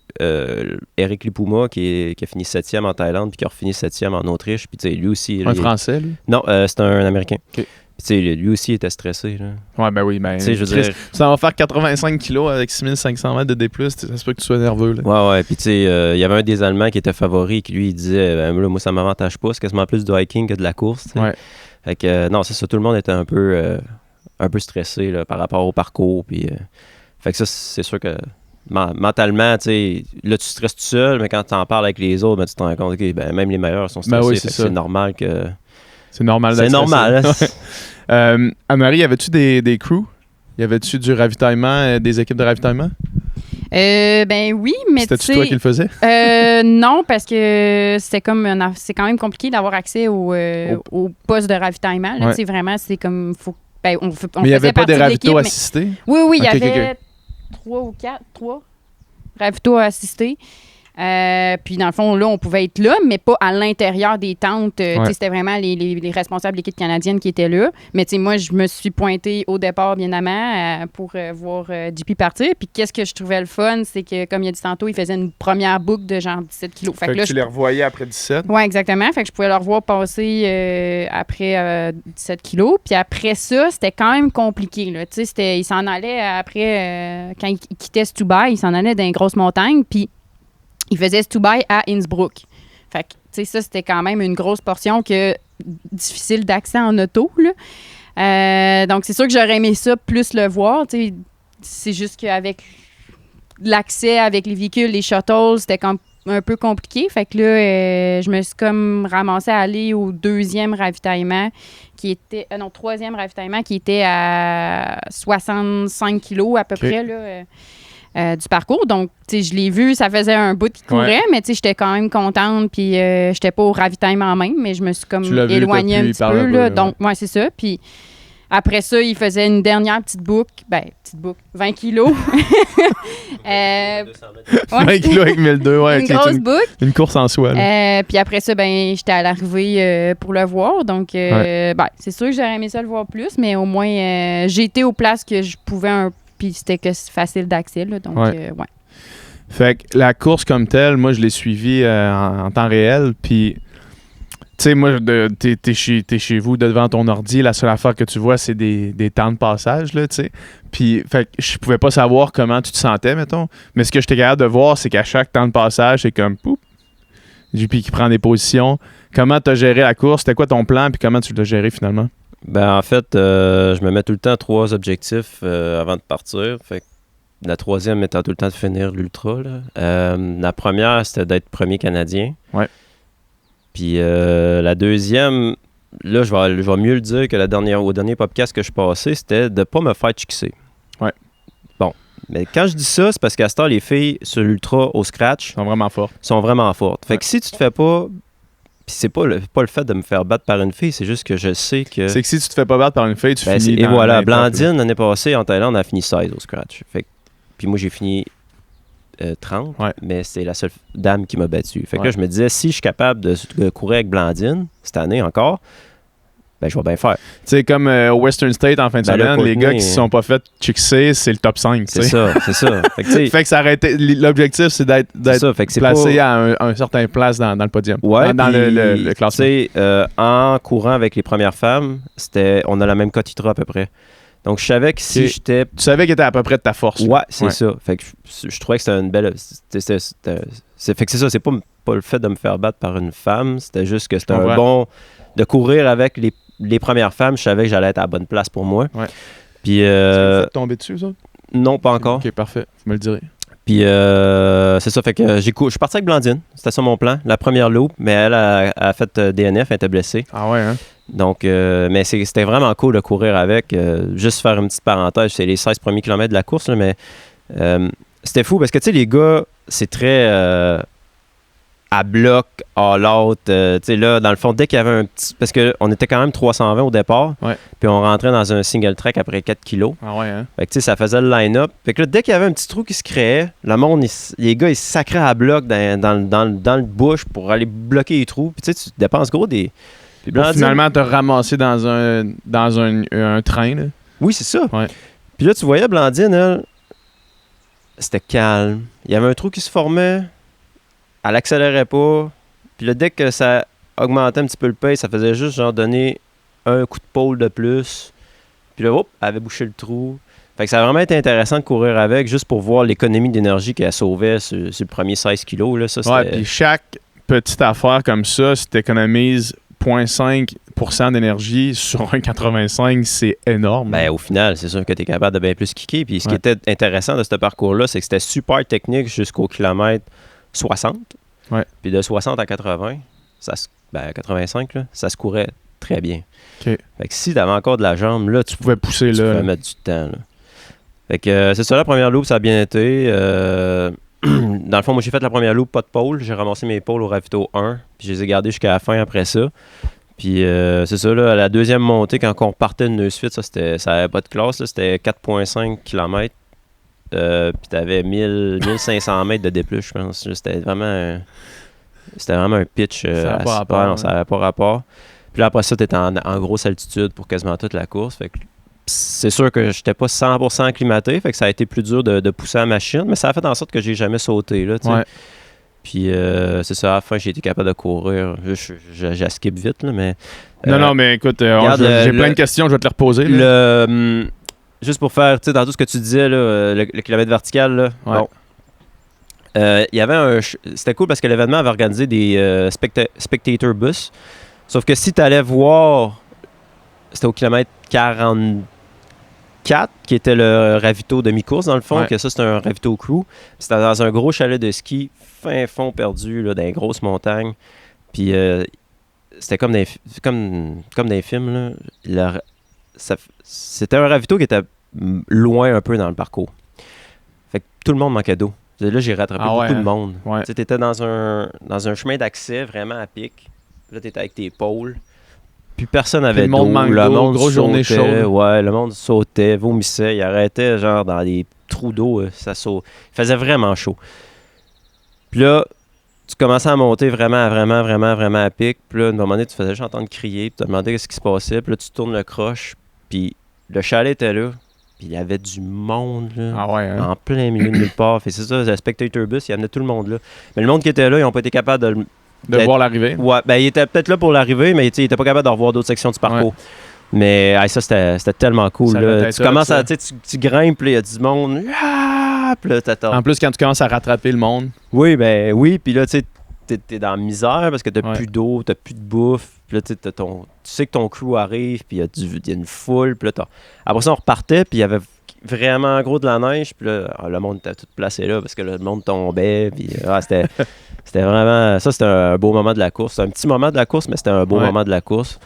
Eric Lipuma, qui a fini 7e en Thaïlande, puis qui a refini 7e en Autriche. Puis, tu sais, lui aussi... Français, lui? Non, c'est un Américain. OK. Puis, tu sais, lui aussi était stressé, là. Ouais, ben oui, ben... Tu sais, je veux dire... Ça va faire 85 kilos avec 6500 mètres de D+, ça se peut que tu sois nerveux, là. Ouais, puis tu sais, il y avait un des Allemands qui était favori, qui lui, il disait, ben là, moi, ça m'avantage pas, c'est quasiment plus du hiking que de la course, t'sais. Ouais. Fait que, non, c'est ça, tout le monde était un peu stressé, là, par rapport au parcours, puis... fait que ça, c'est sûr que... Mentalement, tu sais, là, tu stresses tout seul, mais quand tu en parles avec les autres, ben, tu te rends compte que même les meilleurs sont stressés. Ben oui, c'est normal que... C'est normal d'être stressé. Anne-Marie, y avait-tu des crews? Y avait-tu du ravitaillement, des équipes de ravitaillement? Ben oui, mais c'était-tu toi qui le faisais? Non, parce que c'est quand même compliqué d'avoir accès au poste de ravitaillement. Là, vraiment, c'est comme... mais il n'y avait pas des ravitaux assistés? Oui, il y avait 3 ravitaux assistés. Puis dans le fond, là, on pouvait être là, mais pas à l'intérieur des tentes. C'était vraiment les responsables de l'équipe canadienne qui étaient là. Mais moi, je me suis pointée au départ, bien avant, pour voir JP partir. Puis qu'est-ce que je trouvais le fun, c'est que, comme il a dit tantôt, il faisait une première boucle de genre 17 kilos. Fait que là, tu les revoyais après 17? Oui, exactement. Fait que je pouvais le revoir passer après 17 kilos. Puis après ça, c'était quand même compliqué. Là. Il s'en allait après, quand il quittait Stubai, il s'en allait dans une grosse montagne. Puis il faisait Stubai à Innsbruck. Fait que, ça, c'était quand même une grosse portion difficile d'accès en auto, là. Donc, c'est sûr que j'aurais aimé ça plus le voir. C'est juste qu'avec l'accès avec les véhicules, les shuttles, c'était un peu compliqué. Fait que là, je me suis comme ramassée à aller au troisième ravitaillement qui était à 65 kilos à peu près, là. Du parcours. Donc, je l'ai vu, ça faisait un bout qui courait, mais j'étais quand même contente, puis j'étais pas au ravitaillement même, mais je me suis comme éloignée un petit peu. Là, donc, ouais, c'est ça. Puis après ça, il faisait une dernière petite boucle. 20 kilos. 20 kilos avec 1002, ouais. Une grosse boucle. Une course en soi. Puis après ça, j'étais à l'arrivée pour le voir. Donc, c'est sûr que j'aurais aimé ça le voir plus, mais au moins, j'ai été aux places que je pouvais puis c'était que facile d'accès, là, donc, ouais. Fait que la course comme telle, moi, je l'ai suivie en temps réel, puis, tu sais, moi, t'es chez vous, devant ton ordi, la seule affaire que tu vois, c'est des temps de passage, là, tu sais. Puis, fait que je pouvais pas savoir comment tu te sentais, mettons, mais ce que j'étais capable de voir, c'est qu'à chaque temps de passage, c'est comme, poup, JP qui prend des positions. Comment t'as géré la course? C'était quoi ton plan, puis comment tu l'as géré, finalement? Ben, en fait, je me mets tout le temps 3 objectifs avant de partir. Fait que la troisième étant tout le temps de finir l'ultra. La première, c'était d'être premier Canadien. Ouais. Puis la deuxième, là, je vais mieux le dire que au dernier podcast que je passais, c'était de ne pas me faire chixer. Ouais. Bon. Mais quand je dis ça, c'est parce qu'à ce temps, les filles sur l'ultra au scratch sont vraiment fortes. Fait que si tu te fais pas Puis c'est pas le fait de me faire battre par une fille, c'est juste que je sais que... C'est que si tu te fais pas battre par une fille, tu finis Et voilà, Blandine, l'année passée, en Thaïlande, a fini 16 au scratch. Puis moi, j'ai fini 30, mais c'est la seule dame qui m'a battu. Fait que là, je me disais, si je suis capable de courir avec Blandine, cette année encore, ben je vais bien faire. Tu sais, comme au Western State en fin de semaine, les gars qui se sont pas fait chickser, c'est le top 5. C'est ça. Fait que ça aurait été, l'objectif, c'est d'être placé à un certain place dans le podium. Ouais, dans le classement. En courant avec les premières femmes, on a la même cote ITRA à peu près. Donc, je savais que si j'étais... Tu savais qu'il était à peu près de ta force. Ouais, c'est ça. Fait que je trouvais que c'était une belle... Fait que c'est ça, c'est pas le fait de me faire battre par une femme, c'était juste que c'était un bon... De courir avec les premières femmes, je savais que j'allais être à la bonne place pour moi. Ouais. Puis... Ça t'es tombé dessus, ça? Non, pas encore. OK, parfait. Tu me le dirais. Puis c'est ça, fait que je suis parti avec Blandine. C'était ça mon plan. La première loop, mais elle a fait DNF, elle était blessée. Ah ouais, hein? Donc, mais c'était vraiment cool de courir avec. Juste faire une petite parenthèse, c'est les 16 premiers kilomètres de la course, là, mais c'était fou parce que, tu sais, les gars, c'est très à bloc, all out. Tu sais, là, dans le fond, dès qu'il y avait un petit... Parce qu'on était quand même 320 au départ, puis on rentrait dans un single track après 4 kilos. Ah ouais, hein? Fait que, tu sais, ça faisait le line-up. Fait que là, dès qu'il y avait un petit trou qui se créait, le monde, les gars, ils se sacraient à bloc dans le bush pour aller bloquer les trous. Puis, tu sais, tu dépenses gros des... Puis finalement, te ramasser dans un train, là. Oui, c'est ça. Ouais. Puis là, tu voyais Blandine, elle, c'était calme. Il y avait un trou qui se formait. Elle accélérait pas. Puis là, dès que ça augmentait un petit peu le pace, ça faisait juste genre donner un coup de pôle de plus. Puis là, hop, elle avait bouché le trou. Fait que ça a vraiment été intéressant de courir avec, juste pour voir l'économie d'énergie qu'elle sauvait sur le premier 16 kilos. Là. Ça, puis chaque petite affaire comme ça, si tu économises 0,5% d'énergie sur un 85, c'est énorme. Ben, au final, c'est sûr que tu es capable de bien plus kicker. Puis ce qui était intéressant de ce parcours-là, c'est que c'était super technique jusqu'au kilomètre 60. Ouais. Puis de 60 à 80, 85, là, ça se courait très bien. Okay. Fait que si tu avais encore de la jambe, là, tu pouvais pousser. Tu pouvais mettre du temps. Là. Fait que c'est ça, la première loop, ça a bien été. Dans le fond, moi, j'ai fait la première loop, pas de pôle. J'ai ramassé mes pôles au ravito 1, puis je les ai gardés jusqu'à la fin après ça. Puis c'est ça, là, la deuxième montée, quand on partait de Neusfit, ça n'avait pas de classe, là, c'était 4,5 km. Puis t'avais 1500 mètres de D+, je pense. C'était vraiment un pitch. Ça n'avait pas rapport. Ça n'avait pas rapport. Puis là, après ça, t'étais en grosse altitude pour quasiment toute la course. Fait que c'est sûr que j'étais pas 100% acclimaté. Fait que ça a été plus dur de pousser la machine. Mais ça a fait en sorte que j'ai jamais sauté. Là, ouais. Puis c'est ça, à la fin, j'ai été capable de courir. J'ai skip vite, là, mais... non, mais écoute, j'ai plein de questions, je vais te les reposer. Juste pour faire, tu sais, dans tout ce que tu disais, là, le kilomètre vertical, là, bon. Il y avait c'était cool parce que l'événement avait organisé des spectator bus. Sauf que si tu allais voir, c'était au kilomètre 44, qui était le ravito demi-course, dans le fond, que ça, c'était un ravito crew. C'était dans un gros chalet de ski, fin fond perdu, là, dans les grosses montagnes. Puis c'était comme dans les films, là. C'était un ravito qui était loin un peu dans le parcours. Fait que tout le monde manquait d'eau. Là, j'ai rattrapé beaucoup de monde. Ouais. Tu étais dans un chemin d'accès vraiment à pic. Là, tu étais avec tes pôles. Puis personne n'avait d'eau. Le monde grosse journée chaude. Ouais, le monde sautait, vomissait. Il arrêtait genre dans des trous d'eau. Il faisait vraiment chaud. Puis là, tu commençais à monter vraiment à pic. Puis là, à un moment donné, tu faisais juste entendre crier. Puis tu te demandais ce qui se passait. Puis là, tu tournes le croche. Puis le chalet était là. Puis il y avait du monde là, en plein milieu de nulle part. Fait c'est ça, le spectator bus, il y avait tout le monde là. Mais le monde qui était là, ils n'ont pas été capables de voir l'arrivée. Ouais, ben ils étaient peut-être là pour l'arrivée, mais ils n'étaient pas capables de revoir d'autres sections du parcours. Ouais. Mais ça, c'était tellement cool. Là. Tu commences à, tu grimpes, il y a du monde. Puis là, t'attends. En plus, quand tu commences à rattraper le monde. Oui, ben oui. Puis là, tu sais, t'es dans la misère parce que t'as plus d'eau, t'as plus de bouffe. Puis là, tu sais que ton crew arrive, puis il y a une foule. Puis là, après ça, on repartait, puis il y avait vraiment gros de la neige. Puis là, le monde était tout placé là parce que le monde tombait. Puis c'était vraiment... Ça, c'était un beau moment de la course. C'était un petit moment de la course, mais c'était un beau moment de la course.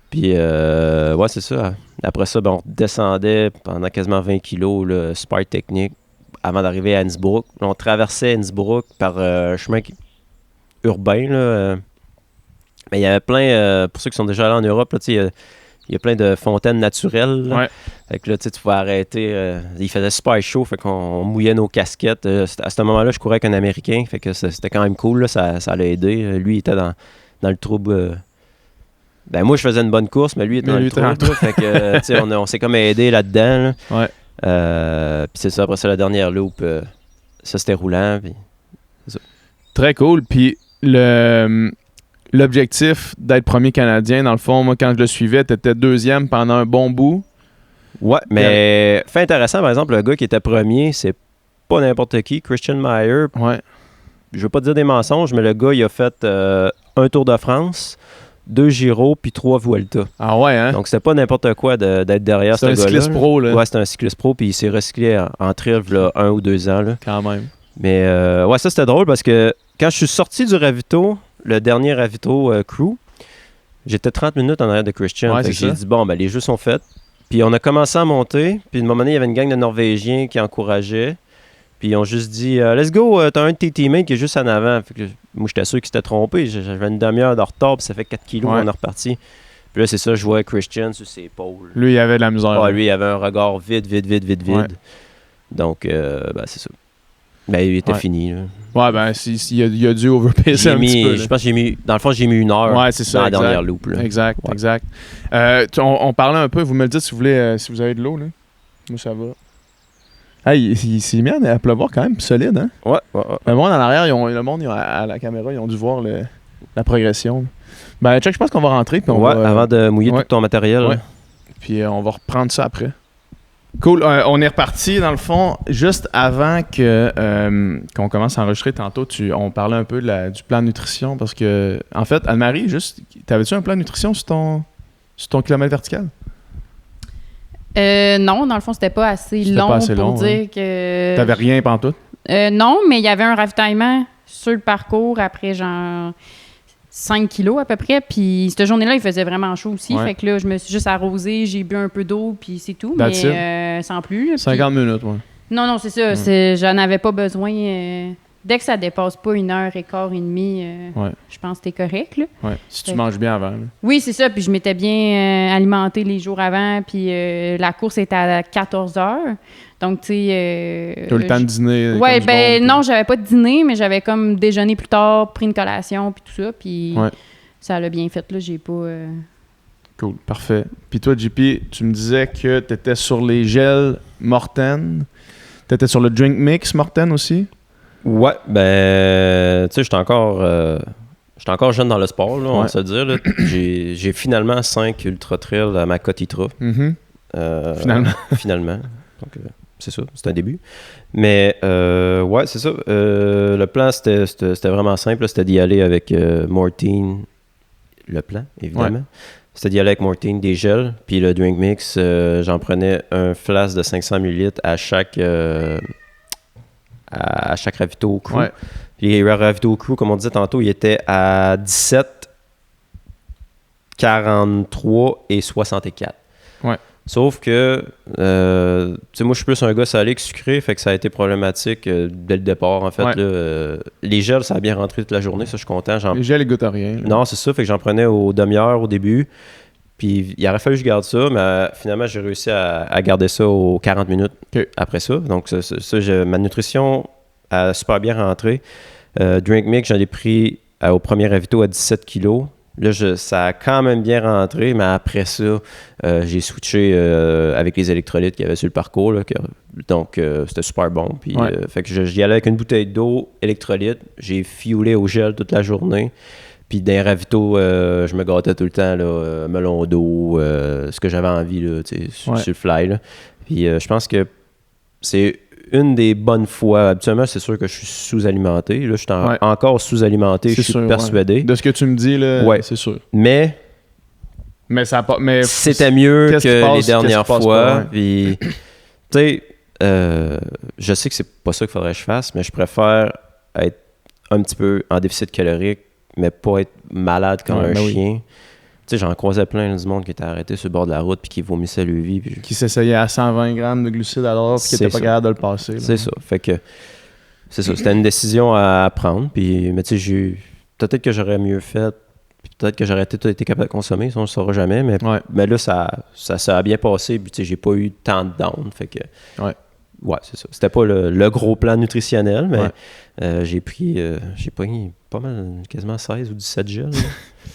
Puis, c'est ça. Après ça, on descendait pendant quasiment 20 kilos, là, super technique, avant d'arriver à Innsbruck. On traversait Innsbruck par un chemin urbain, là, Mais il y avait plein, pour ceux qui sont déjà allés en Europe, là, il y a plein de fontaines naturelles. Là. Ouais. Fait que là, tu pouvais arrêter. Il faisait super chaud, fait qu'on mouillait nos casquettes. À ce moment-là, je courais avec un Américain, fait que c'était quand même cool, là, ça l'a aidé. Lui, il était dans le trouble. Moi, je faisais une bonne course, mais lui, il était dans le trouble. Fait que, on s'est comme aidé là-dedans. Là. Ouais. Puis c'est ça, après ça, la dernière loop, ça, c'était roulant. Puis c'est ça. Très cool. Puis l'objectif d'être premier Canadien, dans le fond, moi, quand je le suivais, t'étais 2e pendant un bon bout. Ouais, mais fait intéressant, par exemple, le gars qui était premier, c'est pas n'importe qui, Christian Meyer. Ouais. Je veux pas dire des mensonges, mais le gars, il a fait un Tour de France, 2 Giro, puis 3 Vuelta. Ah ouais, hein? Donc, c'était pas n'importe quoi d'être derrière ce gars-là. C'est un cycliste pro, là. Ouais, c'était un cycliste pro, puis il s'est recyclé en trail, là, 1 ou 2 ans, là. Quand même. Mais, ouais, ça, c'était drôle, parce que quand je suis sorti du ravito, le dernier ravito crew, j'étais 30 minutes en arrière de Christian. Ouais, j'ai dit, bon, les jeux sont faits. Puis on a commencé à monter, puis de un moment donné, il y avait une gang de Norvégiens qui encourageaient. Puis ils ont juste dit let's go, t'as un de tes teammates qui est juste en avant. Fait que moi, j'étais sûr qu'ils s'étaient trompés. J'avais une demi-heure de retard, puis ça fait 4 kilos, on est reparti. Puis là, c'est ça, je voyais Christian sur ses épaules. Lui, il avait de la misère. Ah, lui, il avait un regard vide. Ouais. Donc, c'est ça. Il était fini. Là. Ouais, il a dû overpacer un petit peu. Je pense que dans le fond, j'ai mis 1 heure c'est ça, dans la dernière loop. Là. Exact. On parlait un peu, vous me le dites si vous voulez, si vous avez de l'eau. Là. Moi, ça va. Hey, il s'est mis à pleuvoir quand même solide, hein? Ouais. Le monde en arrière, le monde à la caméra, ils ont dû voir la progression. Chuck, je pense qu'on va rentrer. Puis avant de mouiller tout ton matériel. Ouais. Puis on va reprendre ça après. Cool. On est reparti, dans le fond, juste avant qu'on commence à enregistrer tantôt, on parlait un peu du plan de nutrition parce que, en fait, Anne-Marie, t'avais-tu un plan de nutrition sur ton kilomètre vertical? Non, dans le fond, c'était pas assez long pour dire que... T'avais rien pantoute? Non, mais il y avait un ravitaillement sur le parcours après genre 5 kilos à peu près. Puis cette journée-là, il faisait vraiment chaud aussi. Fait que là, je me suis juste arrosée, j'ai bu un peu d'eau, puis c'est tout. Mais sans plus. 50 minutes, ouais. Non, c'est ça. J'en avais pas besoin. Dès que ça dépasse pas 1h15, 1h30, je pense que t'es correct. Là. Ouais, si tu manges bien avant. Là. Oui, c'est ça. Puis je m'étais bien alimentée les jours avant. Puis la course était à 14h. Donc, tu sais... tu as eu le temps de dîner? Oui, non, j'avais pas de dîner, mais j'avais comme déjeuné plus tard, pris une collation, puis tout ça. Puis ça l'a bien fait, là. J'ai pas... Cool, parfait. Puis toi, JP, tu me disais que tu étais sur les gels Morten. Tu étais sur le drink mix Morten aussi? Ouais, tu sais, j'étais encore jeune dans le sport, là, on va se dire. Là. J'ai finalement 5 ultra trails à ma Cotitra. Finalement. Donc, c'est ça, c'est un début. Mais, c'est ça. Le plan, c'était vraiment simple. Là, c'était d'y aller avec Mortein. Le plan, évidemment. Ouais. C'était d'y aller avec Mortein, des gels. Puis le drink mix, j'en prenais un flasque de 500 ml à chaque ravito crew. Ouais. Les ravito crew, comme on disait tantôt, ils étaient à 17, 43 et 64. Ouais. Sauf que, tu sais, moi, je suis plus un gars salé que sucré, fait que ça a été problématique dès le départ, en fait. Là, les gels, ça a bien rentré toute la journée, ça, je suis content. Les gels, ils goûtent à rien. Là. Non, c'est ça, fait que j'en prenais aux demi-heures au début. Puis il aurait fallu que je garde ça, mais finalement, j'ai réussi à garder ça aux 40 minutes après ça. Donc, ma nutrition a super bien rentré. Drink mix, j'en ai pris au premier ravito à 17 kilos. Là, ça a quand même bien rentré, mais après ça, j'ai switché avec les électrolytes qu'il y avait sur le parcours. Là, donc, c'était super bon. Puis, fait que j'y allais avec une bouteille d'eau, électrolyte. J'ai fioulé au gel toute la journée. Puis dans les ravitaux, je me gâtais tout le temps, là, melon d'eau, ce que j'avais envie là, sur le fly. Là. Puis je pense que c'est une des bonnes fois. Habituellement, c'est sûr que je suis sous-alimenté. Là, je suis encore sous-alimenté, je suis persuadé. De ce que tu me dis, là, c'est sûr. Mais c'était mieux que les dernières fois. Puis, tu sais, je sais que c'est pas ça qu'il faudrait que je fasse, mais je préfère être un petit peu en déficit calorique, mais pas être malade comme un chien. Tu sais, j'en croisais plein du monde qui était arrêté sur le bord de la route puis qui vomissait le vie. Puis... Qui s'essayait à 120 grammes de glucides à l'heure puis qui n'était pas capable de le passer. Là. C'est ça. Fait que c'est ça. C'était une décision à prendre. Puis, mais tu sais, peut-être que j'aurais mieux fait Puis peut-être que j'aurais tout été capable de consommer, ça on ne le saura jamais, mais là, ça a bien passé, puis tu sais, j'ai pas eu tant de down, fait que... Ouais, c'est ça. C'était pas le gros plan nutritionnel, mais j'ai pris pas mal, quasiment 16 ou 17 gels.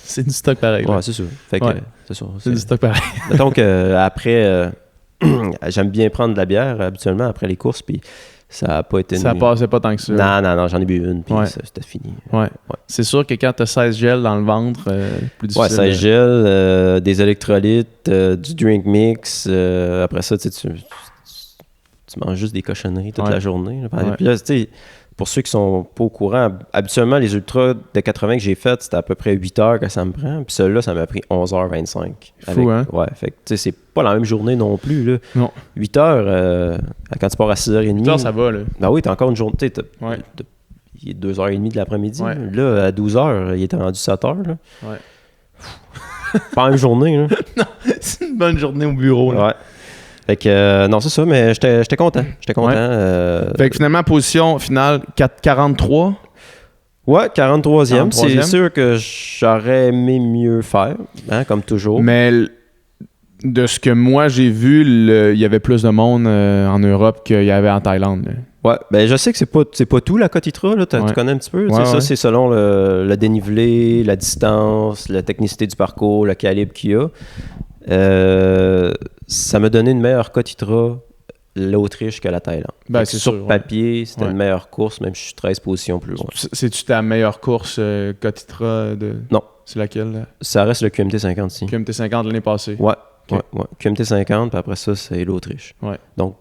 C'est du stock pareil. Ouais, c'est ça. Fait que, c'est ça. C'est du stock pareil. Mettons qu'après, j'aime bien prendre de la bière habituellement après les courses, puis ça n'a pas été... Ça passait pas tant que ça. Non, j'en ai bu une, puis c'était fini. Ouais. C'est sûr que quand tu as 16 gels dans le ventre, plus difficile. Ouais, 16 gels, des électrolytes, du drink mix. Après ça, tu manges juste des cochonneries toute la journée. Puis là, tu sais, pour ceux qui sont pas au courant, habituellement, les ultras de 80 que j'ai fait, c'était à peu près 8 heures que ça me prend. Puis celui-là, ça m'a pris 11h25. Fou, hein? Ouais, fait que, tu sais, c'est pas la même journée non plus, là. Non. 8 heures, quand tu pars à 6h30... 8 heures, ça va, là. Ben oui, t'as encore une journée, tu sais, il est 2h30 de l'après-midi. Ouais. Là, à 12h, il était rendu 7h, là. Ouais. Pas la même journée, là. Non, c'est une bonne journée au bureau, là. Ouais. Fait que, non, c'est ça, mais j'étais content. J'étais content. Fait que finalement, position finale 43. Ouais, 43e. C'est sûr que j'aurais aimé mieux faire, hein, comme toujours. Mais de ce que moi j'ai vu, il y avait plus de monde en Europe qu'il y avait en Thaïlande. Là. Ouais, ben je sais que c'est pas tout la Côte ITRA, là, tu connais un petit peu. Ça, c'est selon le dénivelé, la distance, la technicité du parcours, le calibre qu'il y a. Ça m'a donné une meilleure Côte ITRA, l'Autriche, que la Thaïlande. Ben, c'est sur sûr, papier, c'était une meilleure course, même si je suis 13 positions plus loin. C'est-tu ta meilleure course Côte ITRA de... Non. C'est laquelle? Là? Ça reste le QMT 50 ici. QMT 50 l'année passée? Ouais. QMT 50, puis après ça, c'est l'Autriche. Ouais. Donc,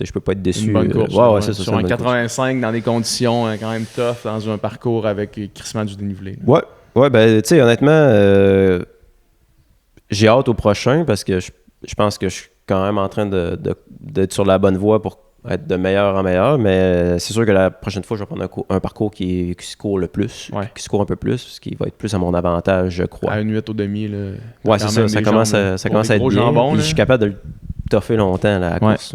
je peux pas être déçu. Une bonne course. C'est ça. Sur un 85, course. Dans des conditions quand même tough, dans un parcours avec crissement du dénivelé. Là. Ouais, ben, tu sais, honnêtement, j'ai hâte au prochain parce que je pense que je suis quand même en train d'être sur la bonne voie pour être de meilleur en meilleur, mais c'est sûr que la prochaine fois, je vais prendre un parcours qui se court le plus, qui se court un peu plus, ce qui va être plus à mon avantage, je crois. À une 8 au demi, là. Ouais, c'est ça. Ça commence à être bien. Jambon, je suis capable de le toffer longtemps, la course.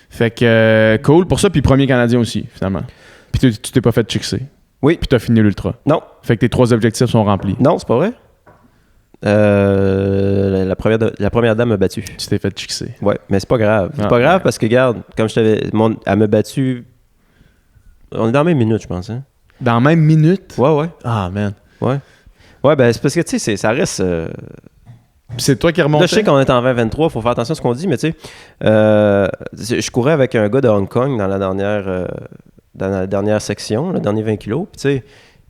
Fait que, cool pour ça, puis premier Canadien aussi, finalement. Puis tu t'es pas fait chixer. Oui. Puis t'as fini l'ultra. Non. Fait que tes 3 objectifs sont remplis. Non, c'est pas vrai. La première dame m'a battu. Tu t'es fait chixer. Ouais, mais c'est pas grave. C'est pas grave parce que, regarde, comme je t'avais... elle m'a battu... On est dans la même minute, je pense. Hein? Dans la même minute? Ouais. Ah, man. Ouais. Ouais, ben c'est parce que, tu sais, ça reste... C'est toi qui remontais? Là, je sais qu'on est en 2023, il faut faire attention à ce qu'on dit, mais tu sais, je courais avec un gars de Hong Kong dans la dernière section, le dernier 20 kilos, puis tu sais,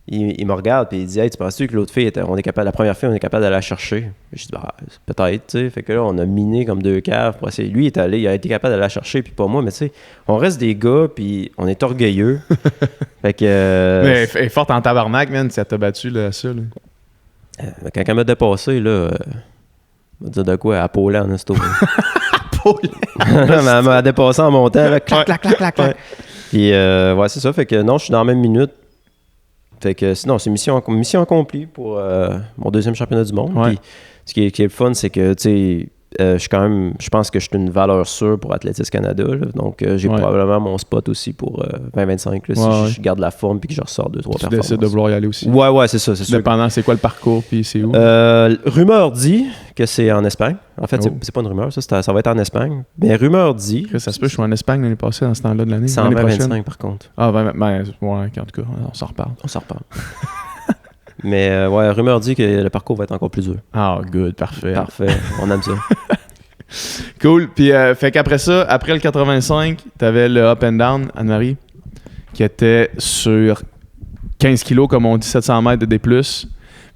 il me regarde et il dit « Hey, tu penses-tu que l'autre fille, la première fille, on est capable d'aller la chercher? » Je dis « peut-être, tu sais. » Fait que là, on a miné comme 2 caves pour essayer. Lui, il a été capable d'aller la chercher, puis pas moi, mais tu sais, on reste des gars, puis on est orgueilleux. Fait que... mais elle est forte en tabarnak, man, si elle t'a battu, là, ça, là. Quand elle m'a dépassé, là... On va dire de quoi? À Paulet en esto. Elle m'a dépassé en montant. Là, clac. Puis, c'est ça. Fait que non, je suis dans la même minute. Fait que sinon, c'est mission accomplie pour mon 2e championnat du monde. Puis, ce qui est le fun, c'est que, tu sais, je pense que je suis une valeur sûre pour Athlétisme Canada. Là. Donc, j'ai probablement mon spot aussi pour 2025. Là, si je garde la forme puis que je ressors 2-3 performances. Tu décides de vouloir y aller aussi. Ouais, c'est ça. C'est dépendant, c'est quoi le parcours puis c'est où? Rumeur dit que c'est en Espagne. En fait, c'est pas une rumeur, ça va être en Espagne. Mais rumeur dit... Ça se peut, je suis en Espagne l'année passée, dans ce temps-là de l'année. C'est en 2025, par contre. Ah, en tout cas, on s'en reparle. Mais rumeur dit que le parcours va être encore plus dur. Ah, good, parfait. On aime ça. Cool. Puis, fait qu'après ça, après le 85, t'avais le up and down, Anne-Marie, qui était sur 15 kilos, comme on dit, 700 mètres de D+.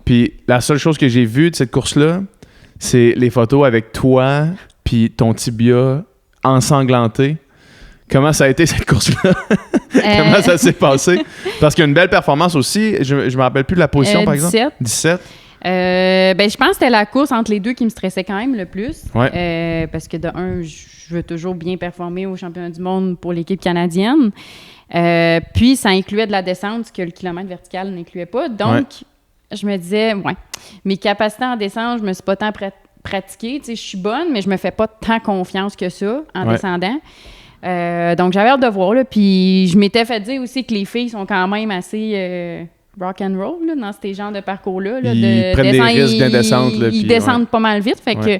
Puis, la seule chose que j'ai vue de cette course-là, c'est les photos avec toi puis ton tibia ensanglanté. Comment ça a été cette course-là? Comment ça s'est passé? Parce qu'il y a une belle performance aussi. Je me rappelle plus de la position, par exemple. 17. Je pense que c'était la course entre les deux qui me stressait quand même le plus. Ouais. Parce que de un, je veux toujours bien performer au championnat du monde pour l'équipe canadienne. Puis, ça incluait de la descente, ce que le kilomètre vertical n'incluait pas. Donc, je me disais, mes capacités en descente, je me suis pas tant pratiquée. Tu sais, je suis bonne, mais je me fais pas tant confiance que ça en descendant. Donc, j'avais hâte de voir. Là, puis, je m'étais fait dire aussi que les filles sont quand même assez rock and roll là, dans ces genres de parcours-là. Là, ils prennent des risques d'indescente. Ils descendent pas mal vite. Fait que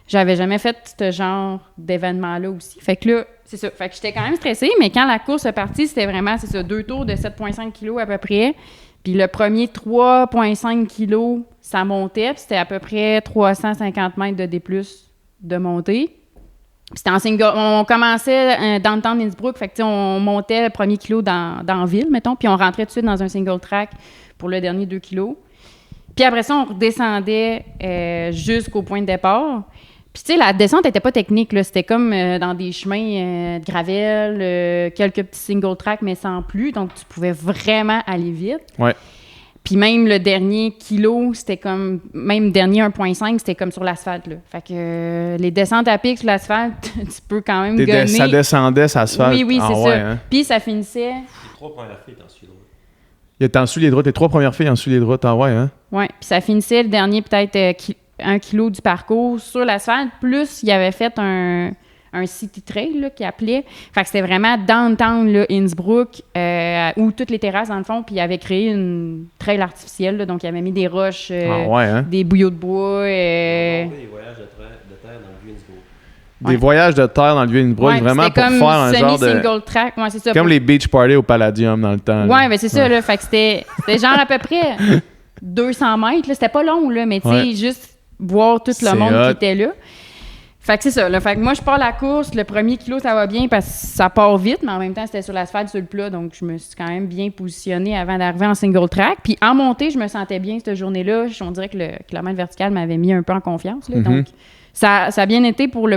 j'avais jamais fait ce genre d'événement-là aussi. Fait que là, c'est ça. Fait que j'étais quand même stressée, mais quand la course est partie, c'était vraiment, 2 tours de 7,5 kilos à peu près. Puis le premier 3,5 kilos, ça montait. Puis c'était à peu près 350 mètres de D+, de montée. C'était en single. On commençait dans le temps d'Innsbruck, fait que on montait le premier kilo dans la ville, mettons, puis on rentrait tout de suite dans un single track pour le dernier 2 kilos. Puis après ça, on redescendait jusqu'au point de départ. Puis tu sais, la descente n'était pas technique, là. C'était comme dans des chemins de gravel, quelques petits single tracks, mais sans plus. Donc, tu pouvais vraiment aller vite. Ouais. Puis même le dernier kilo, c'était comme... Même dernier 1,5, c'était comme sur l'asphalte, là. Fait que les descentes à pic sur l'asphalte, tu peux quand même gonner. Ça descendait, ça asphalte. Oui, c'est ça. Hein? Puis ça finissait... Les 3 premières filles étaient en dessus les droites. Il était en dessous les droites. Les 3 premières filles en dessous les droites. Ah ouais, hein? Oui. Puis ça finissait le dernier peut-être 1 kilo du parcours sur l'asphalte. Plus, il avait fait un city trail là, qu'il appelait. Fait que c'était vraiment downtown, là, Innsbruck, où toutes les terrasses, dans le fond, puis il avait créé une trail artificielle. Là, donc, il avait mis des roches, des bouillots de bois. Des voyages de terre dans le vieux Innsbruck. Des voyages de terre dans le vieux Innsbruck, vraiment pour faire un genre de... single track. Ouais, c'est ça. Comme les beach parties au Palladium dans le temps. Ouais, mais c'est ça. Là, fait que c'était genre à peu près 200 mètres. Là, c'était pas long, là, mais tu sais, juste voir tout le monde qui était là. Fait que c'est ça. Là. Fait que moi, je pars la course. Le premier kilo, ça va bien parce que ça part vite, mais en même temps, c'était sur l'asphalte, sur le plat. Donc, je me suis quand même bien positionnée avant d'arriver en single track. Puis en montée, je me sentais bien cette journée-là. On dirait que le kilomètre vertical m'avait mis un peu en confiance. Là. Donc, ça a bien été pour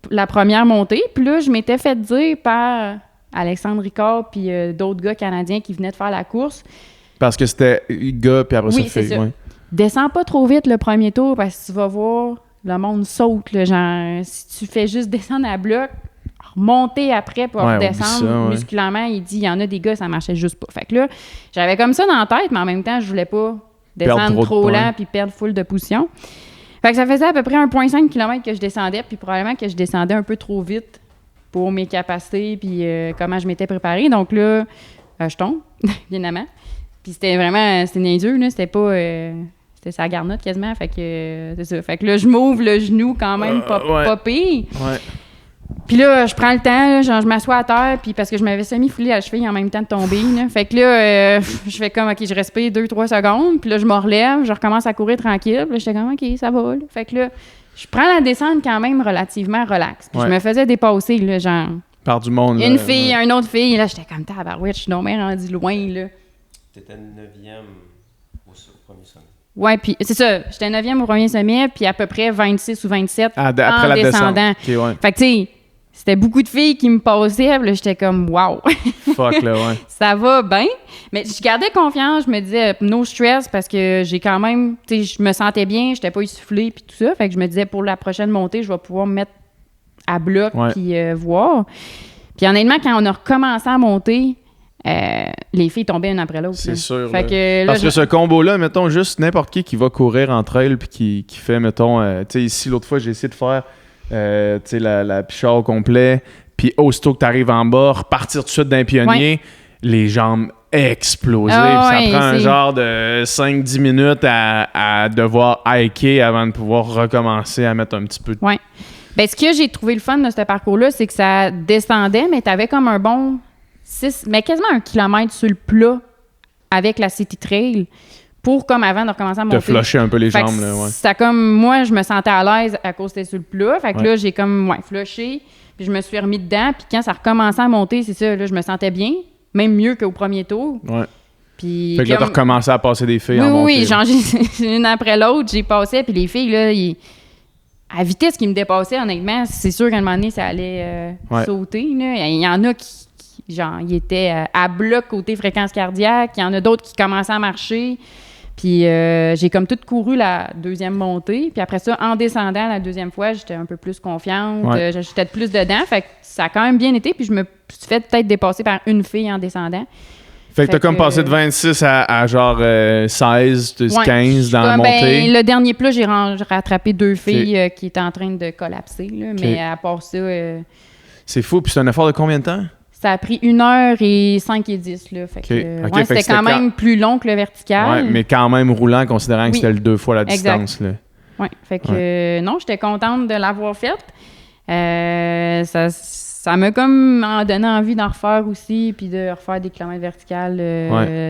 la première montée. Puis là, je m'étais fait dire par Alexandre Ricard puis d'autres gars canadiens qui venaient de faire la course. Parce que c'était gars, puis après ça, c'est ça. Ouais. Descends pas trop vite le premier tour parce que tu vas voir... Le monde saute, là, genre, si tu fais juste descendre à bloc, remonter après pour redescendre musculairement, il dit, il y en a des gars, ça marchait juste pas. Fait que là, j'avais comme ça dans la tête, mais en même temps, je voulais pas descendre trop lent puis perdre full de position. Fait que ça faisait à peu près 1,5 km que je descendais, puis probablement que je descendais un peu trop vite pour mes capacités puis comment je m'étais préparée. Donc là, je tombe, évidemment. Puis c'était niaiseux, là, c'était pas... C'était sa garnotte quasiment, fait que c'est ça. Fait que là, je m'ouvre le genou quand même pas pire. Ouais. Puis là, je prends le temps, là, genre, je m'assois à terre, puis parce que je m'avais semi-foulé à la cheville en même temps de tomber. Là. Fait que là, je fais comme, OK, je respire 2-3 secondes, puis là, je me relève, je recommence à courir tranquille. Puis là, j'étais comme, OK, ça va. Là. Fait que là, je prends la descente quand même relativement relax. Puis je me faisais dépasser, là, genre... Par du monde, là. Une fille, une autre fille. Là, j'étais comme, tabarouette, je suis donc bien rendu loin, là. T'étais 9e au premier sommet. Oui, puis c'est ça. J'étais 9e au premier sommet, puis à peu près 26 ou 27 après en la descendant. Okay, ouais. Fait que, tu sais, c'était beaucoup de filles qui me passaient, là, j'étais comme, wow! Fuck, là, ouais. Ça va bien. Mais je gardais confiance, je me disais, no stress, parce que j'ai quand même, tu sais, je me sentais bien, j'étais pas essoufflée, puis tout ça. Fait que je me disais, pour la prochaine montée, je vais pouvoir me mettre à bloc, puis voir. Puis honnêtement, quand on a recommencé à monter, les filles tombaient une après l'autre. C'est sûr. Fait que, parce que ce combo-là, mettons, juste n'importe qui va courir entre elles puis qui fait, mettons, tu sais, ici, l'autre fois, j'ai essayé de faire, tu sais, la pichard au complet, puis aussitôt que tu arrives en bas, repartir tout de suite d'un pionnier, les jambes explosées. Ça prend un genre de 5-10 minutes à devoir hiker avant de pouvoir recommencer à mettre un petit peu de... Oui. Bien, ce que j'ai trouvé le fun de ce parcours-là, c'est que ça descendait, mais tu avais comme un bon... mais quasiment 1 kilomètre sur le plat avec la City Trail pour, comme avant de recommencer à monter. Te flusher un peu les jambes, là, ouais. Ça comme, moi, je me sentais à l'aise à cause que c'était sur le plat. Fait que là, j'ai comme, flushé, puis je me suis remis dedans. Puis quand ça recommençait à monter, c'est ça, là, je me sentais bien, même mieux qu'au premier tour. Ouais. Puis fait que là, t'as recommencé à passer des filles en montée. Oui, genre, une après l'autre, j'ai passé, puis les filles, là, à vitesse qui me dépassaient, honnêtement, c'est sûr qu'à un moment donné, ça allait sauter, là. Il y en a qui genre, ils étaient à bloc côté fréquence cardiaque. Il y en a d'autres qui commençaient à marcher. Puis j'ai comme tout couru la deuxième montée. Puis après ça, en descendant la deuxième fois, j'étais un peu plus confiante. J'étais plus dedans. Fait que ça a quand même bien été. Puis je me suis fait peut-être dépasser par une fille en descendant. Fait que t'as comme passé de 26 à genre 16, 15 dans la montée. Le dernier plat, j'ai rattrapé 2 filles qui étaient en train de collapser. Là, mais à part ça... C'est fou. Puis c'est un effort de combien de temps? Ça a pris 1h05 et 10. Là. Fait que, c'était quand même plus long que le vertical. Ouais, mais quand même roulant, considérant que c'était le 2 fois la distance. Oui, fait que non, j'étais contente de l'avoir faite. Ça m'a comme donné envie d'en refaire aussi, puis de refaire des kilomètres verticales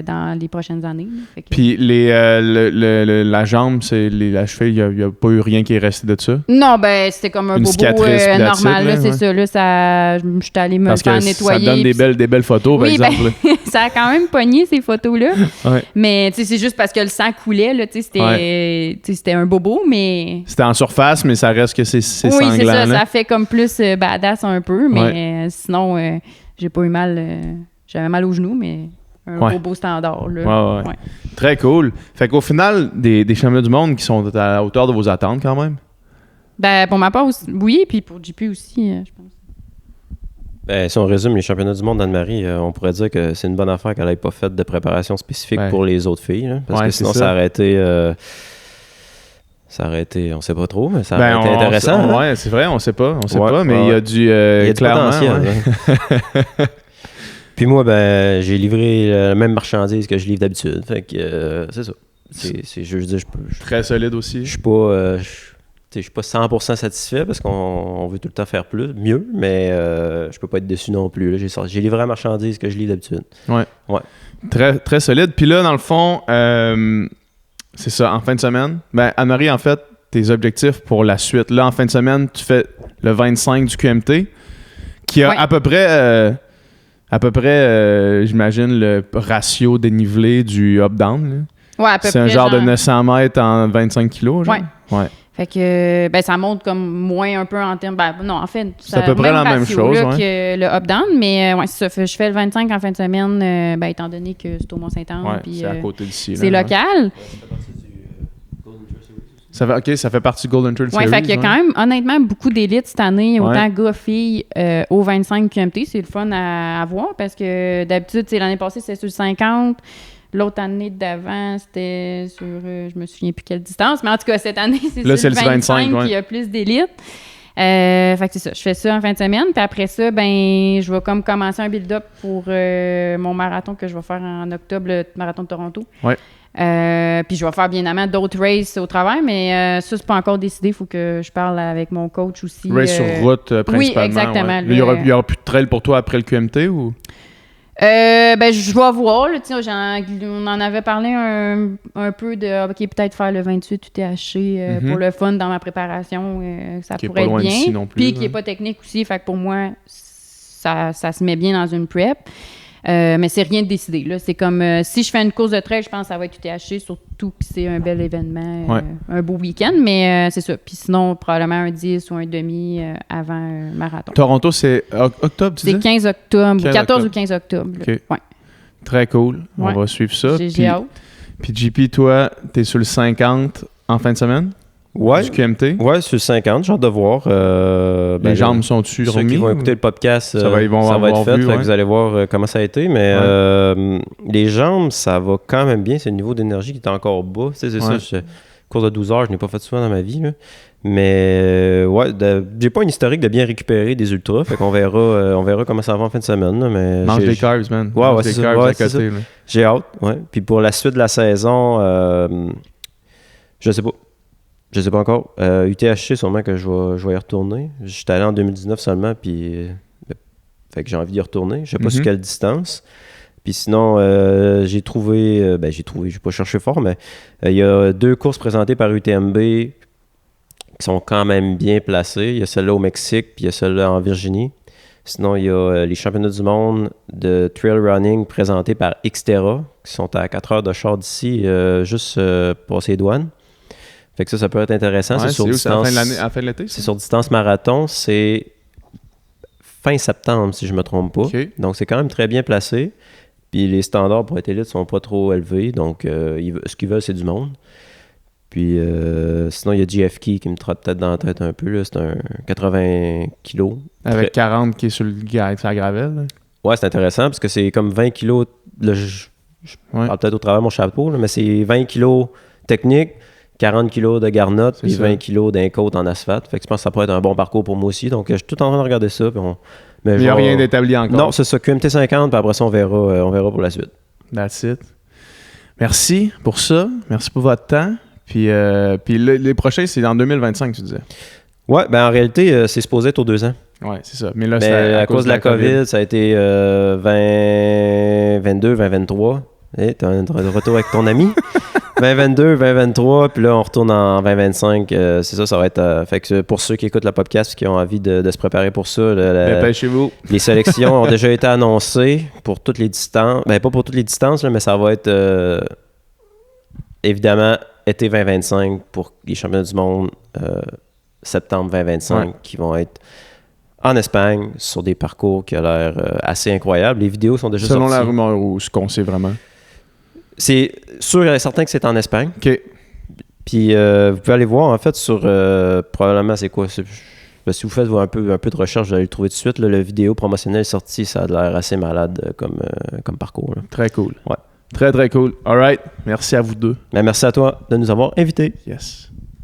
dans les prochaines années. Puis la jambe, la cheville, il n'y a pas eu rien qui est resté de ça? Non, ben c'était comme un bobo normal, là, c'est ça. Là, je suis allée me faire nettoyer. Ça donne des belles photos, par exemple. Ben, ça a quand même pogné, ces photos-là. Mais c'est juste parce que le sang coulait, là, c'était un bobo, mais... C'était en surface, mais ça reste que c'est sanglant. Oui, c'est ça, ça fait comme plus badass un peu, mais sinon, j'ai pas eu mal. J'avais mal aux genoux, mais un beau standard. Là. Ouais. Très cool. Fait qu'au final, des championnats du monde qui sont à la hauteur de vos attentes quand même? Ben, pour ma part, oui, puis pour JP aussi, je pense. Ben, si on résume les championnats du monde d'Anne-Marie, on pourrait dire que c'est une bonne affaire qu'elle n'ait pas fait de préparation spécifique pour les autres filles. Là, parce que sinon, ça aurait été... Ça aurait été, on sait pas trop, mais ça aurait été intéressant. Oui, c'est vrai, on sait pas, mais il y a du clairement, potentiel. Puis moi, ben, j'ai livré la même marchandise que je livre d'habitude. Fait que c'est ça. Je veux dire, très solide aussi. Je suis pas, je suis pas 100% satisfait parce qu'on veut tout le temps faire mieux, mais je peux pas être déçu non plus. Là. J'ai livré la marchandise que je livre d'habitude. Ouais. Très, très solide. Puis là, dans le fond, c'est ça, en fin de semaine. Ben, Anne-Marie, en fait, tes objectifs pour la suite. Là, en fin de semaine, tu fais le 25 du QMT, qui a à peu près, j'imagine, le ratio dénivelé du up-down. Ouais, à peu près. C'est un genre de 900 mètres en 25 kilos, genre? Ouais. Fait que, ben, ça monte comme moins un peu en termes... Ben, non, en fait, c'est à peu près la même chose, que le up-down, mais c'est ça. Je fais le 25 en fin de semaine, ben, étant donné que c'est au Mont-Saint-Anne. Puis, c'est à côté d'ici. C'est local. Ça fait partie du Golden Trail Series. Oui, fait qu'il y a quand même, honnêtement, beaucoup d'élites cette année, autant gars-filles au 25 QMT. C'est le fun à voir parce que d'habitude, l'année passée, c'était sur le 50. L'autre année d'avant, c'était sur, je me souviens plus quelle distance, mais en tout cas, cette année, c'est sur le 25 qu'il y a plus d'élites. Fait que c'est ça, je fais ça en fin de semaine, puis après ça, ben, je vais comme commencer un build-up pour mon marathon que je vais faire en octobre, le marathon de Toronto. Ouais. Puis je vais faire bien évidemment d'autres races au travail, mais ça, c'est pas encore décidé. Il faut que je parle avec mon coach aussi. Race sur route, principalement. Oui, exactement. Ouais. Il y aura plus de trail pour toi après le QMT ou? Ben, je vais voir. Là, on en avait parlé un peu de peut-être faire le 28 UTHC pour le fun dans ma préparation. Ça pourrait être bien. Puis qui n'est pas technique aussi. Fait que pour moi, ça se met bien dans une prep. Mais c'est rien de décidé. Là. C'est comme si je fais une course de trail, je pense que ça va être UTHC, surtout que c'est un bel événement, un beau week-end. Mais c'est ça. Puis sinon, probablement un 10 ou un demi avant un marathon. Toronto, c'est octobre, tu dis? C'est 15 octobre, 14 ou 15 octobre. Okay. Ouais. Très cool. On va suivre ça. J'ai hâte. Puis JP, toi, t'es sur le 50 en fin de semaine? Ouais. Du QMT? Ouais, sur le 50, j'ai hâte de voir. Les jambes sont-tu remis? Ceux qui vont écouter le podcast, ça va être fait. Vous allez voir comment ça a été. Mais les jambes, ça va quand même bien. C'est le niveau d'énergie qui est encore bas. C'est ça. Course de 12 heures, je n'ai pas fait souvent dans ma vie. Là. Mais j'ai pas une historique de bien récupérer des ultras. Fait qu'on verra comment ça va en fin de semaine. Là, mais mange des carbs, man. Ouais, c'est ça. À côté, j'ai hâte. Ouais. Puis pour la suite de la saison, je sais pas. Je sais pas encore. UTHC, sûrement que je vais y retourner. J'étais allé en 2019 seulement, puis fait que j'ai envie d'y retourner. Je sais pas sur quelle distance. Puis sinon, j'ai trouvé, j'ai pas cherché fort, mais il y a 2 courses présentées par UTMB qui sont quand même bien placées. Il y a celle-là au Mexique, puis il y a celle-là en Virginie. Sinon, il y a les championnats du monde de trail running présentés par Xterra, qui sont à 4 heures de char d'ici, juste passer les douanes. Fait que ça peut être intéressant. Ouais, c'est sur distance. À la fin de l'été? C'est sur distance marathon. C'est fin septembre, si je ne me trompe pas. Okay. Donc, c'est quand même très bien placé. Puis, les standards pour être élite ne sont pas trop élevés. Donc, ce qu'ils veulent, c'est du monde. Puis, sinon, il y a GFK qui me trotte peut-être dans la tête un peu. Là. C'est un 80 kilos. Avec 40 qui est sur la gravelle. Là. Ouais, c'est intéressant parce que c'est comme 20 kilos. Là, je parle peut-être au travers de mon chapeau, là, mais c'est 20 kilos techniques. 40 kilos de garnotte puis ça. 20 kilos d'un côte en asphalte. Fait que je pense que ça pourrait être un bon parcours pour moi aussi. Donc, je suis tout en train de regarder ça. Puis mais il n'y a rien d'établi encore. Non, c'est ça. QMT 50, puis après ça, on verra pour la suite. That's it. Merci pour ça. Merci pour votre temps. Puis les prochains, c'est en 2025, tu disais. Ouais, ben en réalité, c'est supposé être aux 2 ans. Ouais, c'est ça. Mais là, c'est à cause de la COVID, ça a été 2022, 2023. Hey, t'es de retour avec ton ami. 2022, 2023, puis là, on retourne en 2025. C'est ça va être... fait que pour ceux qui écoutent le podcast et qui ont envie de se préparer pour ça, dépêchez-vous. Les sélections ont déjà été annoncées pour toutes les distances. Ben, pas pour toutes les distances, là, mais ça va être évidemment été 2025 pour les championnats du monde, septembre 2025, qui vont être en Espagne, sur des parcours qui ont l'air assez incroyables. Les vidéos sont déjà sorties. Selon la rumeur ou ce qu'on sait vraiment. C'est sûr et certain que c'est en Espagne. OK. Puis vous pouvez aller voir, en fait, sur... probablement, c'est quoi? Si vous faites un peu de recherche, vous allez le trouver tout de suite. Là, la vidéo promotionnelle est sortie, ça a l'air assez malade comme parcours. Là. Très cool. Ouais. Très, très cool. All right. Merci à vous deux. Mais merci à toi de nous avoir invités. Yes.